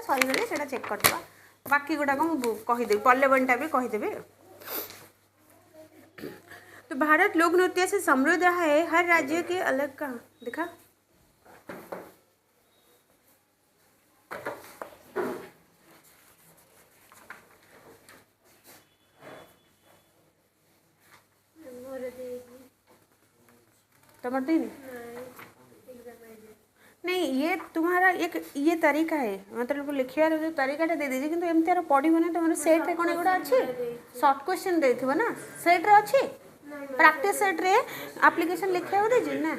सहीगले से चेक करदेवा बाकी गुड़ाक मुझे कहीदेवी पल्लवनटा भी कहीदेवी। तो भारत लोक नृत्य से समृद्ध है, हर राज्य के अलग का दिखा। टमाटर नहीं ये तुम्हारा एक ये तरीका है मतलब लिखार जो तरीकाटा दे दीजिए किंतु एमती पढ़ो ना तुम सेट रे कौन एगुड़ा अच्छी सर्ट क्वेश्चन देथिबो ना सेट रे अच्छी प्रैक्टिस सेट रे एप्लिकेशन लिखा दीजिए ना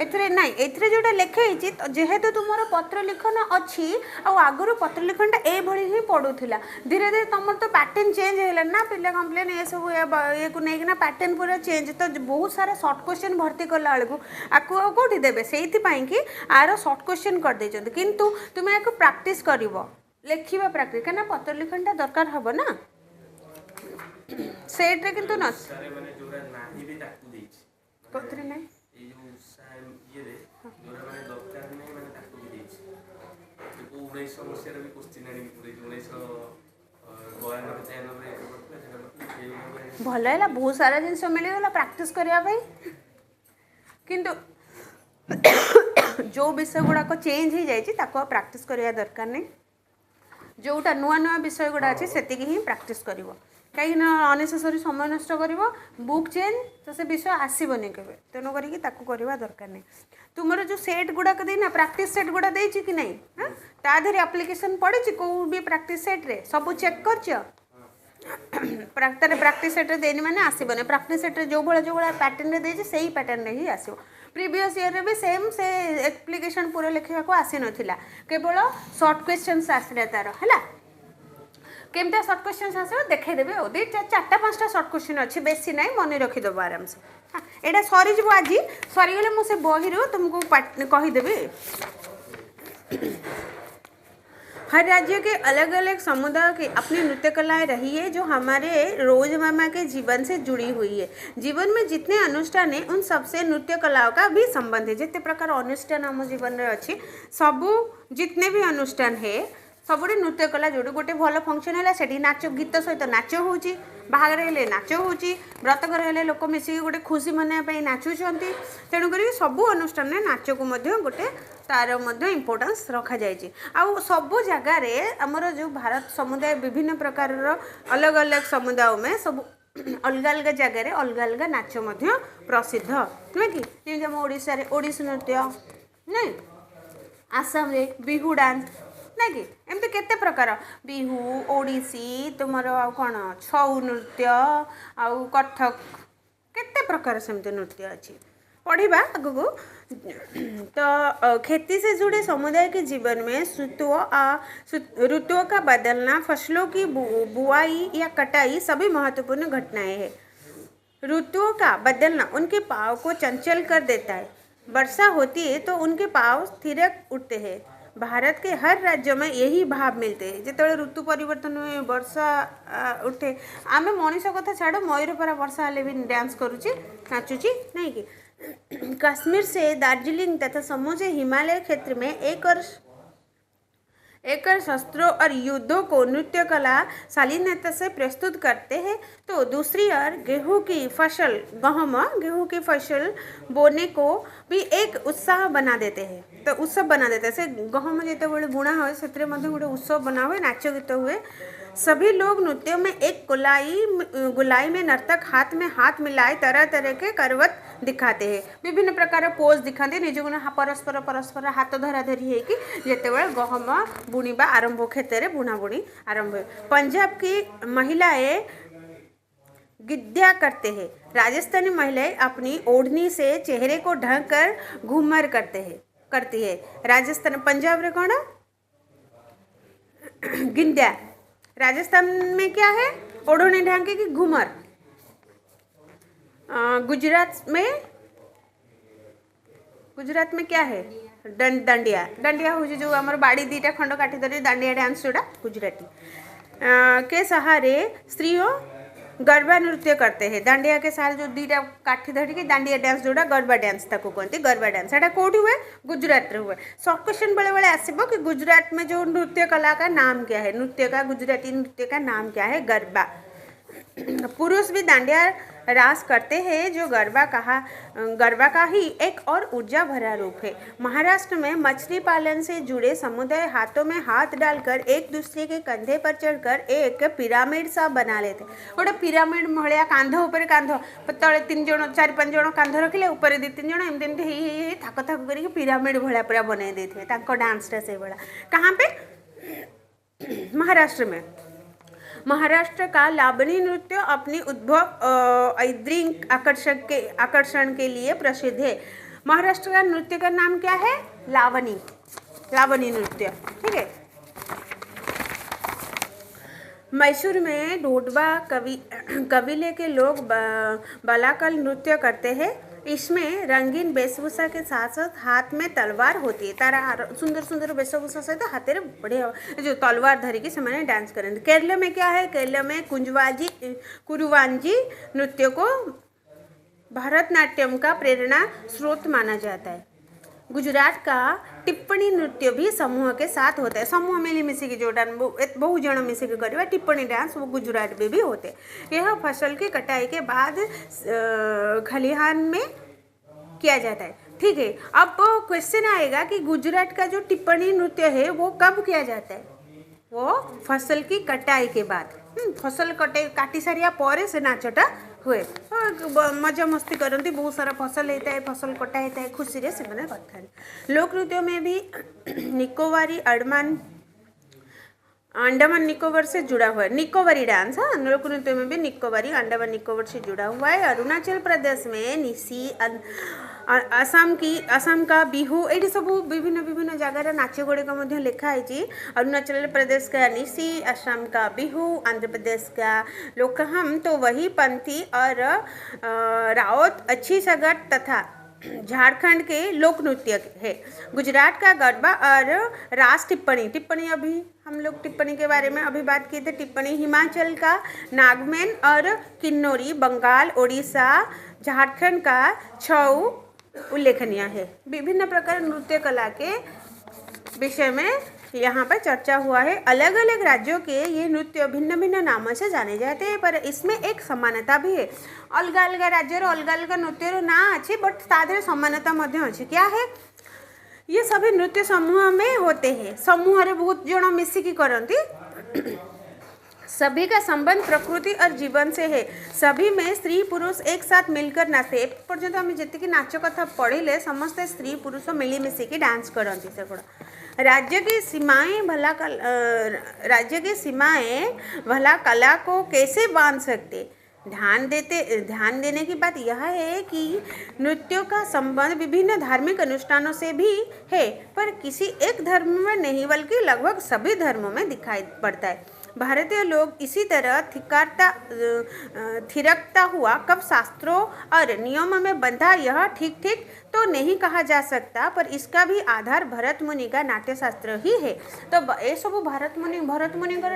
एथरे नहीं एथरे जोटा लिखाई तो जेहेतु तुम पत्र लिखन अच्छी आगुरी पत्र लिखनटा ए भली ही पड़ूला धीरे धीरे तुम तो पैटर्न चेंज है ना पिला कंप्लेन ये सब ये को लेकिन पैटर्न पूरा चेंज तो बहुत सारा सर्ट क्वेश्चन भर्ती कला बेलू आपको कौटी देवे से कि आर सर्ट क्वेश्चन कर देते किंतु तुम्हें या प्रैक्टिस कर लिखा प्रैक्टिस कहीं पत्र लिखनटा दरकार हम ना सेट रे किंतु न कथरे नहीं भल है बहुत सारा जिनस मिलगला प्रैक्टिस करने किंतु जो विषय गुड़ाक चेंज हो जाए प्रैक्टिस करने दरकार नहीं जोटा नुआ नुआ विषय गुड़ा अच्छे से ही प्रैक्टिस कर कहीं अनेसेसरी समय नष्ट कर बुक चेंज तो से विषय आसबनी के तेणुक करवा दरकार नहीं तुम जो सेट गुड़ाक देना प्रैक्टिस सेट गुड़ा दे कि नहीं ता देहरे एप्लिकेशन पड़ी कौ भी प्रैक्टिस सेट रे सब चेक कर प्रैक्टिस सेट देनी मैंने आसबनी प्रैक्टिस सेट जो भाया पैटर्न दे से ही पैटर्न ही आसो प्रीवियस ईयर भी सेम से एप्लिकेशन पूरा लिखा को आसी नाला केवल सर्ट क्वेश्चन आसला तार है केमती सर्ट क्वेश्चन आस देखदेवी और दी चार्टा पाँचटा सर्ट क्वेश्चन अच्छे बेसी ना मन रखीदेव आराम से हाँ यहाँ सरीज आज सरीगले मुझे बही तुमको कहीदेवी। हर राज्य के अलग अलग समुदाय की अपनी नृत्य कलाएं रही है जो हमारे रोजमर्रा के जीवन से जुड़ी हुई है। जीवन में जितने अनुष्ठान है उन सबसे नृत्य कलाओं का भी संबंध है। जिते प्रकार अनुष्ठान आम जीवन में अच्छी सबू जितने भी अनुष्ठान है सबुठी नृत्य कला जो गोटे भल फंक्शन है से नाच गीत सहित नाच हो बाहागर हेले नाच हो व्रतकर हेले लोक मिसिक गोटे खुशी मनाइबा नाचुंट तेणुक सबू अनुष्ठान में नाच को गोटे तार इम्पोर्टेंस रखा जाए आउ सबू जगार आमर जो भारत समुदाय विभिन्न प्रकार अलग अलग समुदाय में सब अलग अलग जगार अलग अलग नाच प्रसिद्ध नुहे कि जमी आम ओडिशा ओडिसी नृत्य नहीं आसाम रे बिहू डांस नहीं कि एमती केते प्रकार बिहू ओडिसी तुमर कौन छऊ नृत्य आउ कथक केते प्रकार सेमती नृत्य अच्छी पढ़ा आगू तो खेती से जुड़े समुदाय के जीवन में ऋतुओं का बदलना फसलों की बुआई या कटाई सभी महत्वपूर्ण घटनाएं हैं। ऋतुओं का बदलना उनके पाँव को चंचल कर देता है। वर्षा होती है तो उनके पाँव थिरक उठते हैं। भारत के हर राज्य में यही भाव मिलते हैं। जिते ऋतु परिवर्तन हुए वर्षा उठे आम मनीष कथा छाड़ मयूर पर वर्षा हेल्ले भी डांस करुच्ची नाचुची नहीं कि कश्मीर से दार्जिलिंग तथा समूचे हिमालय क्षेत्र में एक शस्त्रों और युद्धों को नृत्य कला शालीनता से प्रस्तुत करते हैं तो दूसरी ओर गेहूं की फसल बोने को भी एक उत्साह बना देते हैं। तो उत्सव बना देते हैं से गहम जिते बड़े बुणा हुए से गोटे उत्सव बना हुए नाच गीत हुए। सभी लोग नृत्यों में एक गुलाई में नर्तक हाथ में हाथ मिलाए तरह तरह के करवत दिखाते हैं। विभिन्न प्रकार पोज दिखाते निजक परस्पर परस्पर हाथ धरा धरी होगी जिते गहम बुणवा आरंभ क्षेत्र में बुणा बुणी आरंभ हुए। पंजाब की महिलाएं गिद्या करते हैं। राजस्थानी महिलाएं अपनी ओढ़नी से चेहरे को ढक कर घूमर करती है। राजस्थान पंजाब रे कौन गिद्या राजस्थान में क्या है ओढ़नी ढांके की घूमर। गुजरात में क्या है दंडिया दंडिया हूँ जो आम बाड़ी दीटा खंड काटी धरी दांडिया डांस जोड़ा गुजराती के सहारे स्त्रियों गरबा नृत्य करते हैं दांडिया के साथ जो दीटा काठी धरी के दांडिया डांस जोड़ा गरबा डांस ताको कहते गरबा डांस एटा कोठी हुए गुजरात रे हुए। सब क्वेश्चन बेले बेले आसबो कि गुजरात में जो नृत्य कला का नाम क्या है, नृत्य का गुजराती नृत्य का नाम क्या है, गरबा। पुरुष भी दांडिया रास करते हैं जो गरबा का ही एक और ऊर्जा भरा रूप है। महाराष्ट्र में मछली पालन से जुड़े समुदाय हाथों में हाथ डालकर एक दूसरे के कंधे पर चढ़कर एक पिरामिड सा बना लेते। गोटे पिरामिड भाया कांध उपर कांध तले 3 जण 4-5 जण कांध रखिले ऊपर 2-3 जण एमती एमती थाक थाक करके पिरामिड भाया पूरा बनई देते तांको डांसटा से भाया। कहाँ पे? महाराष्ट्र में। महाराष्ट्र का लावणी नृत्य अपनी उद्भव ऐद्रिक आकर्षण के लिए प्रसिद्ध है। महाराष्ट्र का नृत्य का नाम क्या है? लावणी नृत्य। ठीक है। मैसूर में ढोडबा कबीले के लोग बलाकल नृत्य करते हैं। इसमें रंगीन वेशभूषा के साथ साथ हाथ में तलवार होती है। तारा सुंदर सुंदर वेशभूषा सहित हाथ में बढ़िया जो तलवार धरिकी से डांस करेंगे। केरल में क्या है? केरल में कुरुवांजी नृत्य को भरतनाट्यम का प्रेरणा स्रोत माना जाता है। गुजरात का टिप्पणी नृत्य भी समूह के साथ होता है। समूह मिली मिसिकी जो बहु जन मिसिकी करवा टिप्पणी डांस वो गुजरात में भी होते। यह फसल की कटाई के बाद खलिहान में किया जाता है। ठीक है। अब क्वेश्चन आएगा कि गुजरात का जो टिप्पणी नृत्य है वो कब किया जाता है? वो फसल की कटाई के बाद। फसल काटी सारिया पर से नाचटा हुए मजा मस्ती करती। बहुत सारा फसल होता है, फसल कटा होता है, खुशी से करते। लोक नृत्य में भी निकोबारी अंडमान निकोबार से जुड़ा हुआ है। निकोबारी डांस, हाँ, लोक नृत्य में भी निकोबारी अंडमान निकोबार से जुड़ा हुआ है। अरुणाचल प्रदेश में निसी, असम का बिहू ये सब विभिन्न जगार नाच गुड़िक लिखाई। अरुणाचल प्रदेश का निसी, असम का बिहू, आंध्र प्रदेश का लोकहम तो वही पंथी और रावत अच्छी सगट तथा झारखंड के लोक नृत्य है। गुजरात का गरबा और रास टिप्पणी अभी हम लोग टिप्पणी के बारे में अभी बात किए थे। टिप्पणी हिमाचल का नागमेन और किन्नौरी, बंगाल, ओडिशा, झारखंड का छऊ उल्लेखनीय है। विभिन्न प्रकार नृत्य कला के विषय में यहाँ पर चर्चा हुआ है। अलग अलग राज्यों के ये नृत्य भिन्न भिन्न नामों से जाने जाते हैं, पर इसमें एक समानता भी है। अलग अलग राज्यर अलग अलग नृत्यर ना अच्छे बट तादर समानता मध्य अच्छी। क्या है? ये सभी नृत्य समूह में होते हैं। समूह रे बहुत जन मिसिकी करती। सभी का संबंध प्रकृति और जीवन से है। सभी में स्त्री पुरुष एक साथ मिलकर नाचते। पर्यंत आम जी नाच कथा पढ़िले समस्ते स्त्री पुरुष मिली मिसिकी डांस करती। से गुड़ा राज्य की सीमाएं भला कला को कैसे बांध सकते। ध्यान देने की बात यह है कि नृत्यों का संबंध विभिन्न धार्मिक अनुष्ठानों से भी है, पर किसी एक धर्म में नहीं बल्कि लगभग सभी धर्मों में दिखाई पड़ता है। भारतीय लोग इसी तरह थिरकता हुआ कब शास्त्रों और नियमों में बंधा यह ठीक तो नहीं कहा जा सकता, पर इसका भी आधार भरत मुनि का नाट्यशास्त्र ही है। तो ये सब भरत मुनि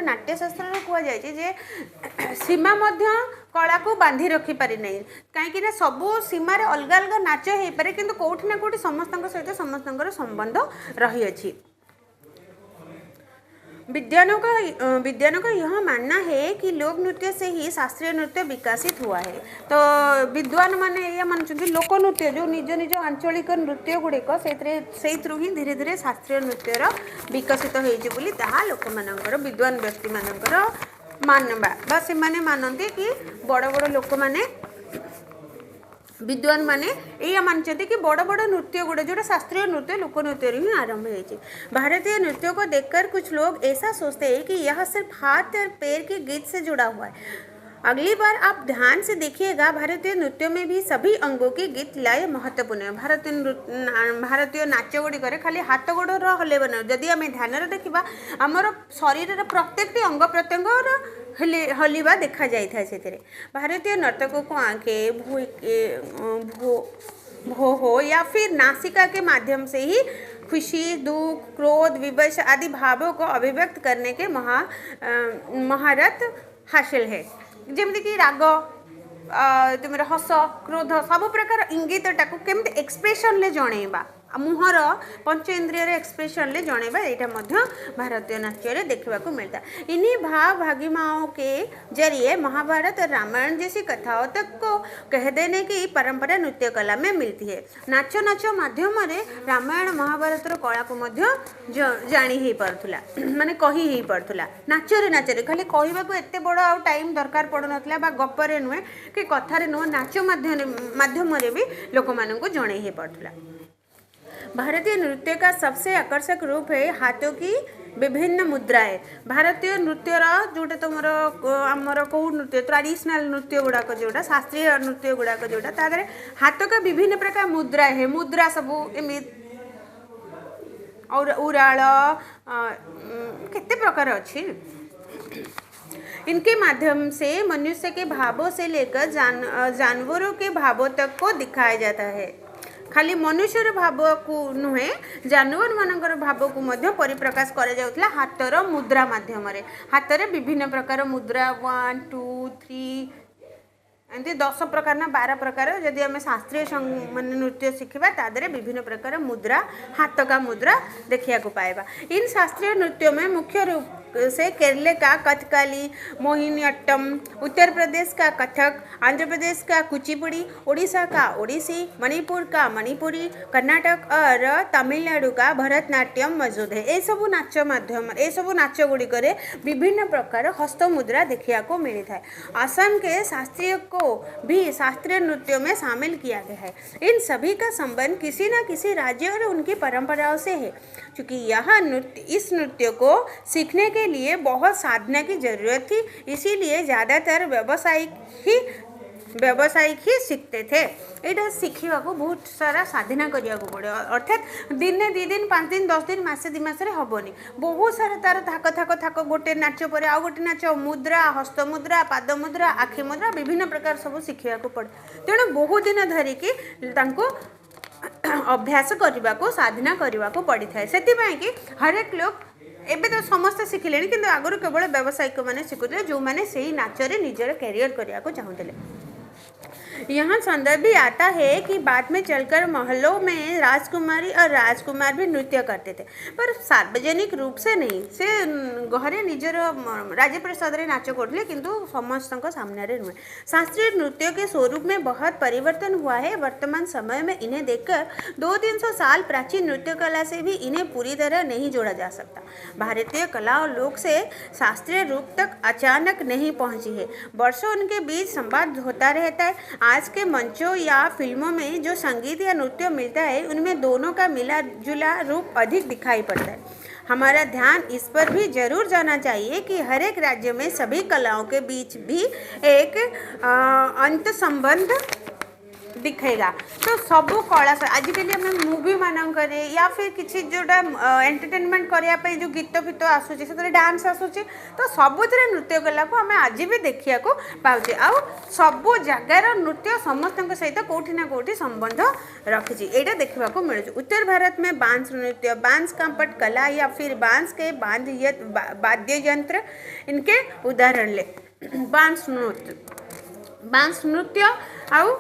नाट्यशास्त्र कह जाए सीमा मध्य कला को बांधि रखी पारि नहीं, कहीं सबू सीमार अलग अलग नाच हो पारे किंतु कोठी ना कोठी समस्त सहित समस्त संबंध रही अछि। विद्वानों का यह मानना है कि लोक नृत्य से ही शास्त्रीय नृत्य विकसित हुआ है। तो विद्वान माने ये मानते लोक नृत्य जो निज निज आंचलिक नृत्य गुड़िक से ही धीरे धीरे शास्त्रीय नृत्यर विकसित होती लोक मानकर विद्वान व्यक्ति मानकर मानवा बा से मानते कि बड़ बड़ लोक माने विद्वान माने ये मानते कि बड़ बड़ नृत्य गुड़े जो शास्त्रीय नृत्य लोक नृत्य ही आरंभ हो। भारतीय नृत्यों को देखकर कुछ लोग ऐसा सोचते हैं कि यह सिर्फ हाथ और पैर के गीत से जुड़ा हुआ है। अगली बार आप ध्यान से देखिएगा, भारतीय नृत्यों में भी सभी अंगों की गीत लय महत्वपूर्ण है। भारतीय नाच गुड़िक खाली हाथ गोड़ हलेब ना, जदि आम ध्यान देखा आमर शरीर प्रत्येक अंग प्रत्यंग हलिवा देखा जाए से। भारतीय नर्तकों को आंखें भो या फिर नासिका के माध्यम से ही खुशी, दुख, क्रोध, विवश आदि भावों को अभिव्यक्त करने के महारत हासिल है। जमती कि राग तुम हस क्रोध सब प्रकार इंगितटा को केमती एक्सप्रेशन ले जणेबा मुहर पंच इंद्रियर एक्सप्रेशन ले जणेबा यहाँ भारतीय नाट्य देखा मिलता। इन्हीं भाव भागिमाओं के जरिए महाभारत और रामायण जैसी कथाओं तक को कह देने की परंपरा नृत्य कला में मिलती है। नाच नाच माध्यम रामायण महाभारत कला को जानी ही पड़ुला माने कही ही पड़ुला नाचरे नाचरे खाली कहवाक एत बड़ आ टाइम दरकार पड़ ना गपरे नुहे कि कथार नुह नाच माध्यम भी लोक मानक जणे ही पड़ुला। भारतीय नृत्य का सबसे आकर्षक रूप है हाथों की विभिन्न मुद्राएं। भारतीय नृत्यर जोटा तुम आमर कौ नृत्य ट्रेडिशनल नृत्य गुड़ाक जोटा शास्त्रीय नृत्य गुड़ाक जोटा तादरे हाथ का विभिन्न प्रकार मुद्रा है मुद्रा सबू एमि और उराल केते प्रकार अच्छी। इनके माध्यम से मनुष्य के भावों से लेकर जानवरों के भावों तक को दिखाया जाता है। खाली मनुष्यर भाव को नुहे जानवर मानकर भाव को मध्य परिप्रकाश करा जाउतला हाथर मुद्रा माध्यम रे। हाथ विभिन्न प्रकार मुद्रा 1 2 3 एमती 10 प्रकार ना 12 प्रकार जदि आम शास्त्रीय मान नृत्य शिखा तादरे विभिन्न प्रकार मुद्रा हाथ का मुद्रा देखा पाएबा। इन शास्त्रीय नृत्यों में मुख्य रूप से केरल का कथकली मोहिनीअट्टम उत्तर प्रदेश का कथक आंध्र प्रदेश का कुचिपुड़ी ओडिशा का ओडिसी मणिपुर का मणिपुरी कर्नाटक और तमिलनाडु का भरतनाट्यम मौजूद है। ये सब नाच माध्यम ये सब नाच गुड़िक विभिन्न प्रकार हस्तमुद्रा देखा को मिलता है। असम के शास्त्रीय को भी शास्त्रीय नृत्यों में शामिल किया गया है। इन सभी का संबंध किसी न किसी राज्य और उनकी परंपराओं से है। क्योंकि यह इस नृत्य को सीखने के लिए बहुत साधना की जरूरत थी इसीलिए ज़्यादातर व्यावसायिक ही सीखते थे। यहाँ शिखा को बहुत सारा साधना करने को पड़े अर्थात दिने 2 दिन 5 दिन 10 दिन मसे 2 मास हेनी बहुत सारा तार थाक थाक थाक गोटे नाच पर आउ गोटे नाच मुद्रा हस्त मुद्रा पाद मुद्रा आखि मुद्रा विभिन्न प्रकार सब शिखा को पड़े तेणु बहुत दिन धरिकी अभ्यास करने को साधना करने को पड़ी था। से कि हरेक लोग एबे तो समस्त शिखिले कि आगुरी केवल व्यावसायिक मैंने शिखुते जो मैंने से ही नाचरे निजर कैरियर करने को चाहूँगे। यहाँ संदर्भ भी आता है कि बाद में चलकर महलों में राजकुमारी और राजकुमार भी नृत्य करते थे पर सार्वजनिक रूप से नहीं से घरे निजर राजप्रसाद रे नाच करते किंतु समस्त सामने नुहे। शास्त्रीय नृत्य के स्वरूप में बहुत परिवर्तन हुआ है। वर्तमान समय में इन्हें देखकर 200-300 साल प्राचीन नृत्य कला से भी इन्हें पूरी तरह नहीं जोड़ा जा सकता। भारतीय कला और लोक से शास्त्रीय रूप तक अचानक नहीं पहुँची है। वर्षों उनके बीच संवाद होता रहता है। आज के मंचों या फिल्मों में जो संगीत या नृत्य मिलता है उनमें दोनों का मिला जुला रूप अधिक दिखाई पड़ता है। हमारा ध्यान इस पर भी जरूर जाना चाहिए कि हर एक राज्य में सभी कलाओं के बीच भी एक अंत संबंध दिखेगा। तो सबू कला आजिकल आम मूवी मानक या फिर किसी जोटा एंटरटेनमेंट करने जो गीत फित आसूँ से डांस आसूँ तो सबुथ नृत्य कला को आम आज भी देखा पाचे आउ सबू जगार नृत्य समस्त सहित कौटि ना कौटि संबंध रखी यहाँ देखा मिले। उत्तर भारत में बांस नृत्य बांस कांपट कला या फिर बांस के वाद्य यंत्र इनके उदाहरण ले। बांस नृत्य आउ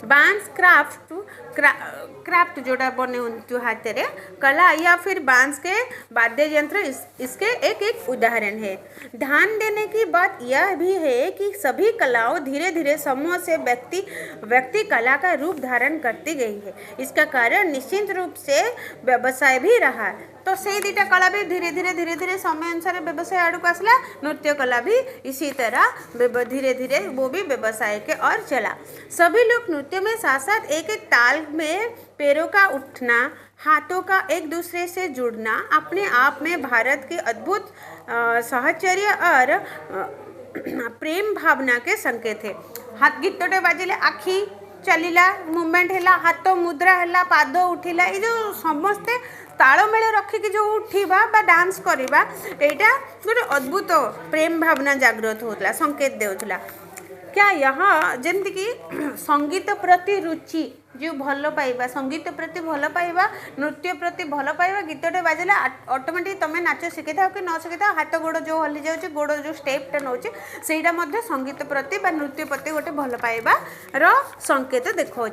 बांस क्राफ्ट जोड़ा बने हाथ रे कला या फिर बांस के वाद्य यंत्र इसके एक उदाहरण है। ध्यान देने की बात यह भी है कि सभी कलाओं धीरे धीरे समूह से व्यक्ति कला का रूप धारण करती गई है। इसका कारण निश्चित रूप से व्यवसाय भी रहा। तो से दुटा कला भी धीरे धीरे समय अनुसार व्यवसाय आड़ को आसला। नृत्य कला भी इसी तरह धीरे धीरे वो भी व्यवसाय के और चला। सभी लोग नृत्य में साथ साथ एक ताल में पैरों का उठना हाथों का एक दूसरे से जुड़ना अपने आप में भारत के अद्भुत साहचर्य और प्रेम भावना के संकेत है। हाथ गीतटे बाजिले आखि चलिला मुवमेंट है हाथ मुद्रा है पाद उठिला ये जो समस्ते तालमेल रखिकी जो उठा बा डांस करवा यहाँ गोटे अद्भुत प्रेम भावना जागृत होता संकेत देउथला। क्या यहाँ जमती कि संगीत प्रति रुचि जो भल पाइबा संगीत प्रति भल पाइबा नृत्य प्रति भल पाइबा गीतटे बाजिला ऑटोमेटिक तुम नाच शिखी था कि न शिखी था हाथ गोड़ जो हली जाऊँ गोड़ जो स्टेपटा नौ सेटा संगीत प्रति बा नृत्य प्रति गोटे भल पाइबार संकेत देखा।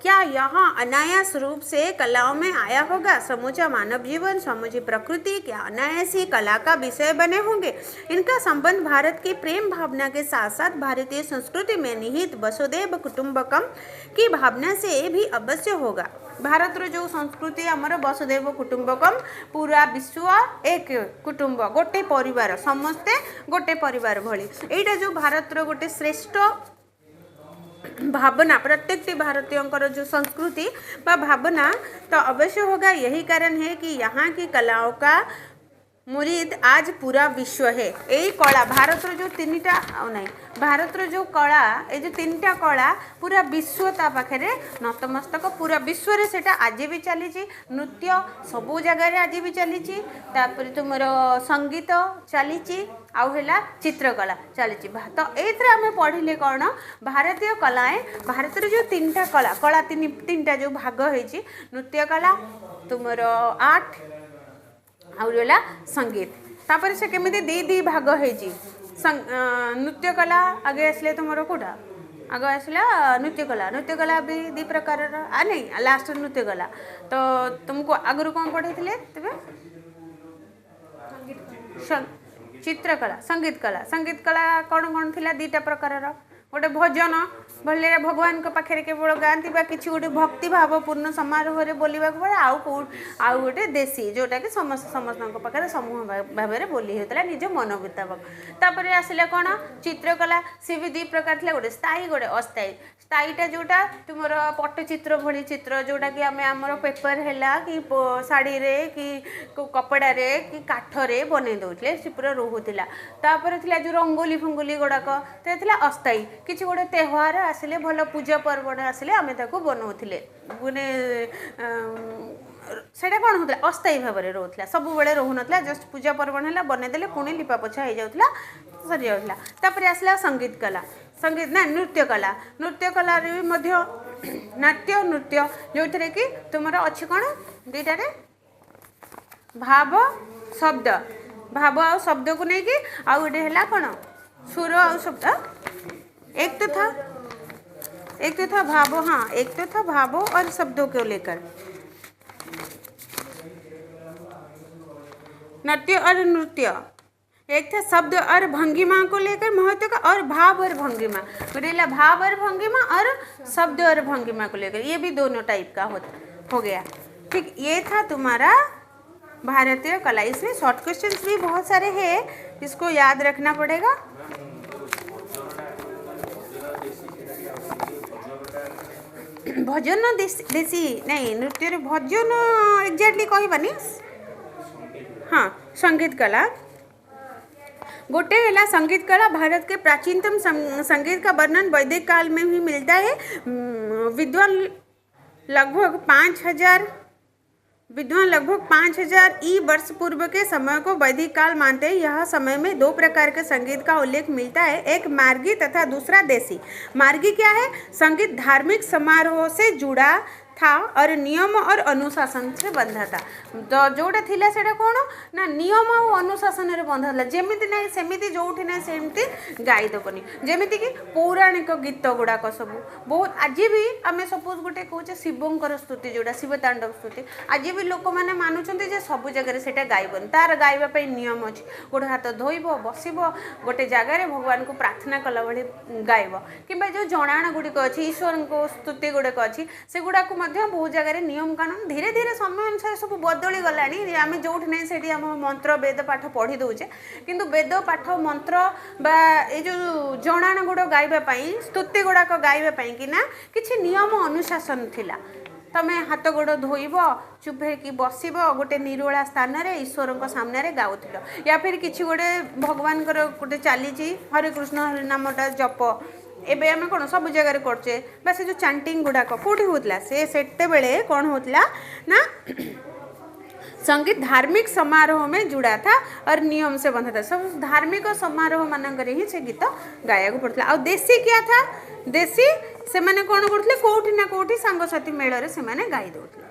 क्या यहाँ अनायास रूप से कलाओं में आया होगा? समूचा मानव जीवन समूची प्रकृति क्या अनायास ही कला का विषय बने होंगे? इनका संबंध भारत की प्रेम भावना के साथ साथ भारतीय संस्कृति में निहित वसुदेव कुटुंबकम की भावना से भी अवश्य होगा। भारत रो जो संस्कृति आमर वसुदेव कुटुंबकम पूरा विश्व एक कुटुंब गोटे परिवार समस्ते गोटे परिवार भली एटा जो भारत रो गोटे श्रेष्ठ भावना प्रत्येक भारतीयों जो संस्कृति व भावना तो अवश्य होगा। यही कारण है कि यहाँ की कलाओं का मुरीद आज पूरा विश्व है। यही कला भारत जो तीनटा नहीं भारत जो कला ये जो तीनटा कला पूरा विश्व ता पाखे नतमस्तक पूरा विश्व रे सेटा आज भी चली नृत्य सबू जगार आज भी चली तुम संगीत चली आउ है चित्रकला चली तो ये आम पढ़ले कौन भारतीय कलाएं भारत जो तीनटा कला कला तीनटा जो भाग होती नृत्य कला तुम आर्ट आउला संगीत तापर से केमी दी दी भाग होती नृत्य कला आगे आसले तुम कौटा आगे आसला नृत्य कला भी दी प्रकार नहीं लास्ट नृत्य कला तो तुमको आगु कौन पढ़े तेरे चित्रकला संगीत कला कौन कौन थी दीटा प्रकार गोटे भजन भले भगवान को पाखे केवल गाँति किसी गोटे भक्ति भावपूर्ण समारोह में बोलवा पड़े आउ गोटे देशी जोटा कि समस्त पाखे समूह भाव में बोली होता निज मन मुताबक तापर आसला कौन चित्रकला सी भी दी प्रकार थी गोटे स्थायी गोटे अस्थायी स्थायीटा जोटा तुम पट्टचित्र भली चित्र जोटा कि आम आमर पेपर है कि शाढ़ी रे कि कपड़े कि काठरे बन दौले से पूरा रोला तापर थी जो रंगोली फंगोली गुड़ाक अस्थायी किसी गोटे त्योहार आसिले भल पूजा पर्व आसिले आम बनाऊले गोटे सेटा कौन होता अस्थायी भाव में रोला सब बड़े रोना जस्ट पूजा पर्व है बनईदे पुणी लिपा पोछा हो जाता सरी जाता तापर आसला संगीत कला संगीत ना नृत्य कला नाट्य नृत्य जो थे कि तुम अच्छी कौन दुईटार भाव शब्द भाव आ शब्द को लेकिन आउ गोटे है कौन सुर आ शब्द एक तो था भाव हाँ एक तो था भावों और शब्दों को लेकर नाट्य और नृत्य एक था शब्द और भंगिमा को लेकर महत्व का और भाव और भंगिमा बोलेला भाव और भंगिमा और शब्द और भंगिमा को लेकर ये भी दोनों टाइप का हो गया। ठीक ये था तुम्हारा भारतीय कला। इसमें शॉर्ट क्वेश्चंस भी बहुत सारे हैं इसको याद रखना पड़ेगा। भजन देशी नहीं नृत्य भजन एक्जाक्टली कहबानी हाँ संगीत कला गोटे है संगीत कला भारत के प्राचीनतम संगीत का वर्णन वैदिक काल में भी मिलता है। विद्वान लगभग 5000 ई वर्ष पूर्व के समय को वैदिक काल मानते हैं। यह समय में दो प्रकार के संगीत का उल्लेख मिलता है, एक मार्गी तथा दूसरा देसी। मार्गी क्या है? संगीत धार्मिक समारोह से जुड़ा था और नियम और अनुशासन से बंधा था। तो जोटा थिला सेटा कौन ना नियम और अनुशासन रे बंधा था। जेमिति नहीं सेमिति जोठी नहीं सेमिति गाई दबनी जेमिति कि पौराणिक गीत गुड़ाक सब बहुत आज भी आम सपोज गोटे कहे शिवंकर स्तुति जोटा शिव तांडव स्तुति आज भी लोक मैंने मानुंट सब जगह से गायबन तार गाइबा नियम अच्छी गोटे हाथ धोब बस गोटे जगार भगवान को प्रार्थना कला भाई गायब कि जो जनाण गुड़िक अच्छी ईश्वर को स्तुति गुड़ाक अच्छी से गुड़ाक बहुत जगह नियम कानून धीरे धीरे समय अनुसार सब बदली गलानी आम जो नहीं से मंत्र वेद पाठ पढ़ी दौचे किंतु वेद पाठ मंत्र बा ये जो जनाण गुड़ गाइबापी स्तुति गुड़ाक गाइबापी कि ना किसी नियम अनुशासन थिला। तमें हाथ गोड़ धोब चुप है बस गोटे निरोला स्थान में ईश्वर सामने गाउल या फिर किसी गोटे भगवान गोटे चली हरे कृष्ण हरे नामटा जप एबे आम कौन सब जगह करचे से जो चांटिंग गुड़ाक कौटी होता से बेले कौन होता ना संगीत धार्मिक समारोह में जुड़ा था और नियम से बंधा था। सब धार्मिक समारोह मानक ही से गीत गाया पड़ता। आ देशी क्या था, देशी से मैंने कौन करते कौटी ना कौटी सांगसाथी मेल से मैंने गाई दौले।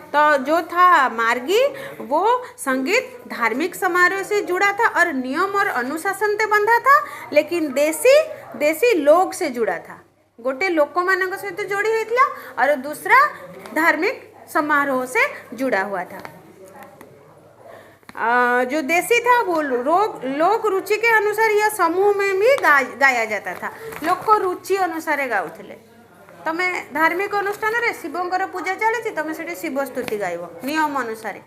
तो जो था मार्गी वो संगीत धार्मिक समारोह से जुड़ा था और नियम और अनुशासन से बंधा था, लेकिन देशी देशी लोग से जुड़ा था। गोटे लोक मान सहित जोड़ी होता और दूसरा धार्मिक समारोह से जुड़ा हुआ था। जो देशी था वो लोक रुचि के अनुसार यह समूह में भी गाया जाता था। लोक को रुचि अनुसार गाउथिले। तमे धार्मिक अनुष्ठान रे शिवंकर पूजा चली तुम से शिव स्तुति गाइब नियम अनुसार,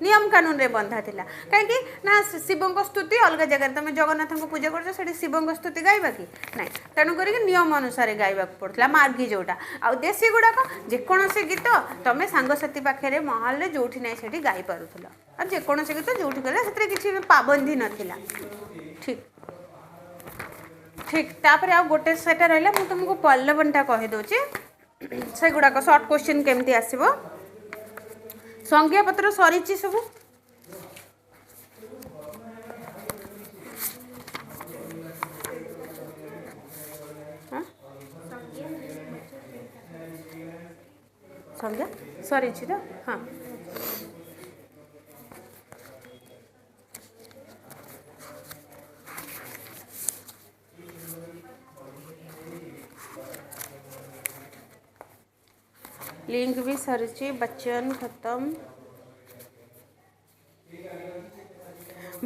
नियम कानून रे बंधा थिला। कहीं ना शिवंक स्तुति अलग जगह तुम जगन्नाथ को पूजा कर शिवंक स्तुति गाइबा कि ना, तेणुक नियम अनुसार गाइबा पड़ता मार्गी जोटा। आ देशी गुड़ाक जेकोसी गीत तुम सांगसाथी पाखे महल जो ना से गाई पारुल और जेकोसी गीत जो गला से किसी पाबंदी नाला। ठीक ठीक तापर आ गोटे सेटा रहा मुझे तुमको पल्लवनटा कहीदे से गुड़ाक सर्ट क्वेश्चन केमती आसब। संज्ञा पत्र सरी सब संज्ञा सरी तो हाँ लिंक भी सरी बच्चन खत्म।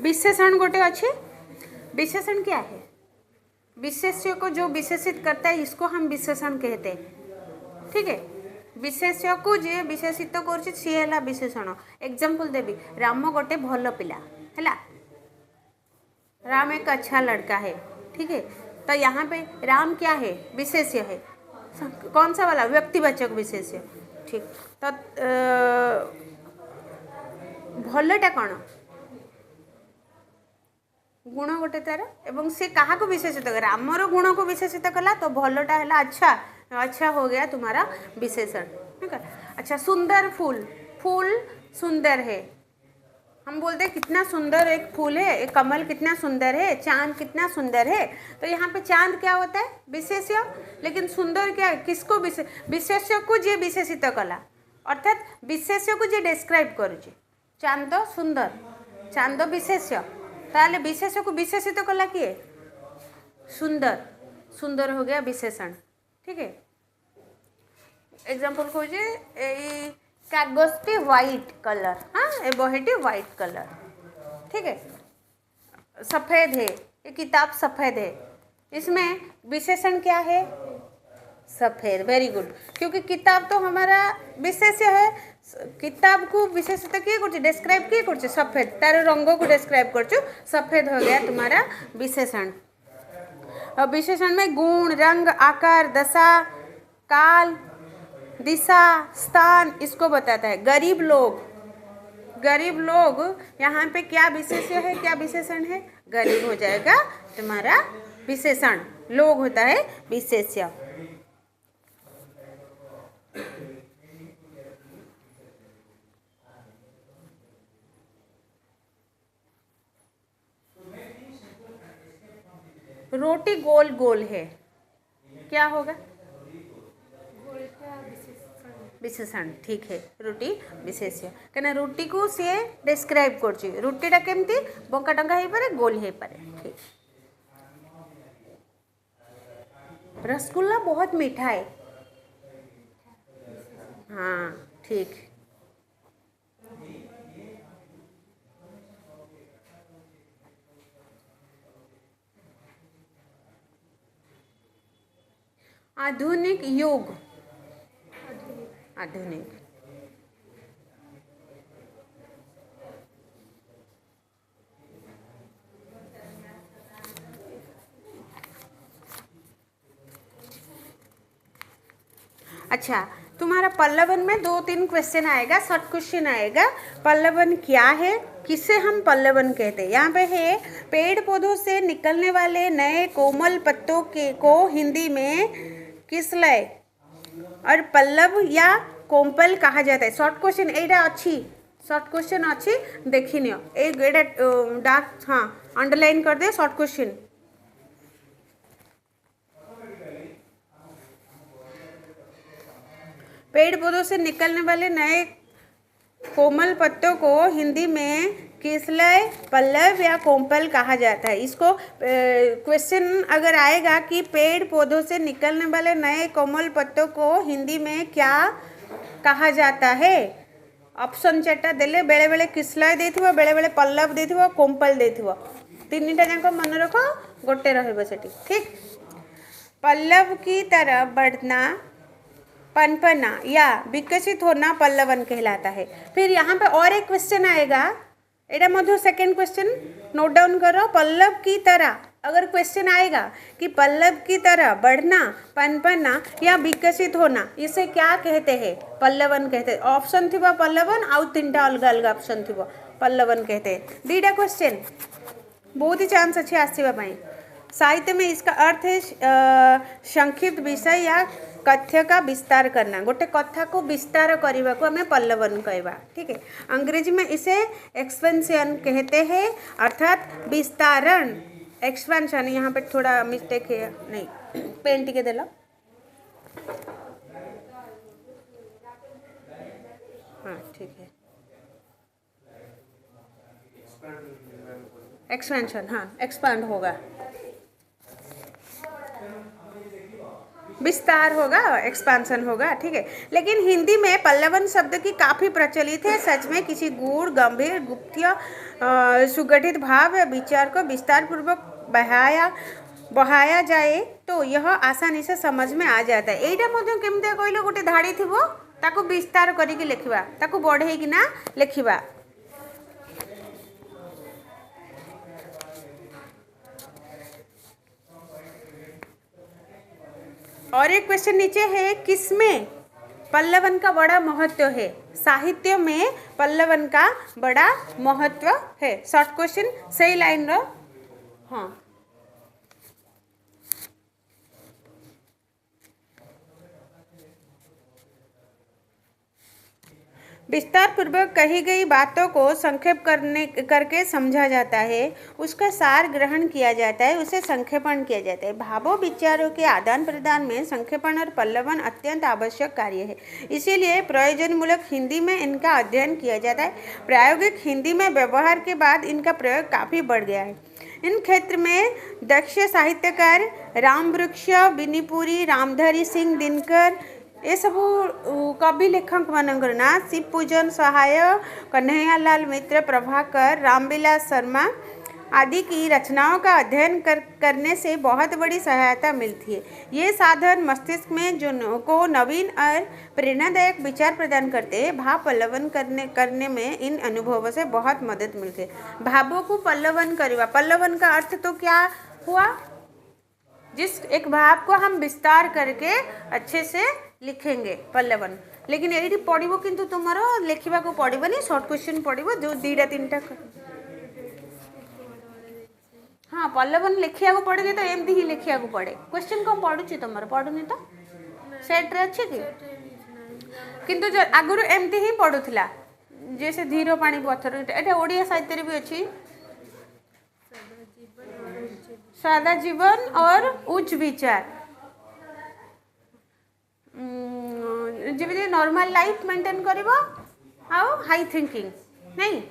विशेषण गोटे अच्छे। विशेषण क्या है? विशेष्य को जो विशेषित करता है इसको हम विशेषण कहते हैं। ठीक है, विशेष्य को जे विशेषित कर सी है विशेषण। एग्जाम्पल देवी राम गोटे भल पिला है, राम एक अच्छा लड़का है। ठीक है, तो यहाँ पे राम क्या है? विशेष्य है। कौन सा वाला? व्यक्तिवाचक विशेष्य। ठीक, तो भलटा कौन? गुण गोटे तार एवं से कहा को विशेषित कर रामर गुण को विशेषित कला तो भलटा है अच्छा, अच्छा हो गया तुम्हारा विशेषण। ठीक है, अच्छा सुंदर फूल, फूल सुंदर है। हम बोलते हैं कितना सुंदर एक फूल है, एक कमल कितना सुंदर है, चांद कितना सुंदर है। तो यहाँ पे चांद क्या होता है? विशेष्य। लेकिन सुंदर क्या है? किसको विशेष्य को जे विशेषित कला अर्थात विशेष्य को जे डिस्क्राइब करुचे। चांद सुंदर, चांद विशेष्य, ताले विशेष्य को विशेषित कला किए? सुंदर, सुंदर हो गया विशेषण। ठीक है, एग्जांपल खोजे कागजटी व्हाइट कलर, हाँ ये बहीटी व्हाइट कलर। ठीक है, सफ़ेद है, ये किताब सफ़ेद है। इसमें विशेषण क्या है? सफ़ेद। वेरी गुड, क्योंकि किताब तो हमारा विशेष्य है। किताब को विशेषित किए कर डिस्क्राइब किए कर सफ़ेद, तार रंग को डिस्क्राइब कर सफ़ेद हो गया तुम्हारा विशेषण। और विशेषण में गुण, रंग, आकार, दशा, काल, दिशा, स्थान इसको बताता है। गरीब लोग, गरीब लोग यहाँ पे क्या विशेष्य है, क्या विशेषण है? गरीब हो जाएगा तुम्हारा विशेषण, लोग होता है विशेष्य। रोटी गोल गोल है, क्या होगा? विशेषण। ठीक है, रोटी विशेष्य कहीं रोटी को सी डिस्क्राइब कर रोटीटा केमती बंका टंका हो पारे, गोल हो पारे। ठीक, रसगुल्ला बहुत मीठा है। हाँ ठीक, आधुनिक युग, आधुनिक। अच्छा, तुम्हारा पल्लवन में 2-3 क्वेश्चन आएगा, शॉर्ट क्वेश्चन आएगा। पल्लवन क्या है, किसे हम पल्लवन कहते हैं? यहाँ पे है पेड़ पौधों से निकलने वाले नए कोमल पत्तों के को हिंदी में किसलय और पल्लव या कोम्पल कहा जाता है। शॉर्ट क्वेश्चन एटा अच्छी शॉर्ट क्वेश्चन अच्छी देखी नियो एटा डार्क हाँ अंडरलाइन कर दे शॉर्ट क्वेश्चन। पेड़ पौधों से निकलने वाले नए कोमल पत्तों को हिंदी में किसलय, पल्लव या कोम्पल कहा जाता है। इसको क्वेश्चन अगर आएगा कि पेड़ पौधों से निकलने वाले नए कोमल पत्तों को हिंदी में क्या कहा जाता है, ऑप्शन चार्टा देले बेले बेले किसलय देथिबो, बेले बेले पल्लव देथिबो, कोम्पल देथिबो। तीनटा जाक मन रख, गोटे रहइबो सेठी। ठीक, पल्लव की तरह बढ़ना, पनपना या विकसित होना पल्लवन कहलाता है। फिर यहाँ पे और एक क्वेश्चन आएगा, एटा मध्य सेकंड क्वेश्चन नोट डाउन करो। पल्लव की तरह अगर क्वेश्चन आएगा कि पल्लव की तरह बढ़ना, पनपना या विकसित होना, इसे क्या कहते हैं? पल्लवन कहते हैं। ऑप्शन थी पल्लवन आउ तीनटा अलग अलग ऑप्शन थी पल्लवन कहते हैं। दीटा क्वेश्चन बहुत ही चांस अच्छे आसवाई। साहित्य में इसका अर्थ है संक्षिप्त विषय या कथ्य का विस्तार करना। गोटे कथा को विस्तार करने को हमें पल्लवन कहवा। ठीक है, अंग्रेजी में इसे एक्सपेंशन कहते हैं, अर्थात विस्तारण, एक्सपेंशन। यहाँ पे थोड़ा मिस्टेक है, नहीं पेन टिके देला। हाँ ठीक है, एक्सपेंशन, हाँ एक्सपांड होगा, विस्तार होगा, एक्सपांसन होगा। ठीक है, लेकिन हिंदी में पल्लवन शब्द की काफ़ी प्रचलित है। सच में किसी गूढ़, गंभीर, गुप्त, सुगठित भाव या विचार को विस्तार पूर्वक बहाया जाए तो यह आसानी से समझ में आ जाता है। एटा मध्य केमते कहलो, गोटे धाड़ी थिबो ताको विस्तार करिके लिखिबा, ताको बढ़ेइकी ना लिखिबा। और एक क्वेश्चन नीचे है, किसमें पल्लवन का बड़ा महत्व है? साहित्य में पल्लवन का बड़ा महत्व है। शॉर्ट क्वेश्चन, सही लाइन रो। हाँ, विस्तार पूर्वक कही गई बातों को संक्षेप करके समझा जाता है, उसका सार ग्रहण किया जाता है, उसे संक्षेपण किया जाता है। भावों विचारों के आदान प्रदान में संक्षेपण और पल्लवन अत्यंत आवश्यक कार्य है, इसीलिए प्रयोजनमूलक हिंदी में इनका अध्ययन किया जाता है। प्रायोगिक हिंदी में व्यवहार के बाद इनका प्रयोग काफ़ी बढ़ गया है। इन क्षेत्र में दक्ष साहित्यकार रामवृक्ष, बिनीपुरी, रामधारी सिंह दिनकर, ये सब कवि लेखक मानकर ना शिव पूजन सहाय, कन्हैयालाल मित्र, प्रभाकर, रामविलास शर्मा आदि की रचनाओं का अध्ययन करने से बहुत बड़ी सहायता मिलती है। ये साधन मस्तिष्क में जो को नवीन और प्रेरणादायक विचार प्रदान करते हैं। भाव पल्लवन करने में इन अनुभवों से बहुत मदद मिलती है। भावों को पल्लवन करवा, पल्लवन का अर्थ तो क्या हुआ? जिस एक भाव को हम विस्तार करके अच्छे से लिखेंगे, पल्लवन। लेकिन ये पढ़ो किंतु तुमर लिखा को पड़ोनी, शॉर्ट क्वेश्चन पड़ो जो दीटा तीनटा। हाँ, पल्लवन लिखा को पड़े तो एमती ही लिखा को पड़े। क्वेश्चन कौन पढ़ुची तुम पढ़ुनी तो सेट रे अच्छे कि किंतु आगुरी एमती ही पढ़ुला जैसे धीर पानी पत्थर। एटा ओडिया साहित्य भी अच्छी, सादा जीवन और उच्च विचार, जमी नॉर्मल लाइफ मेंटेन करिवो आउ हाई थिंकिंग नहीं।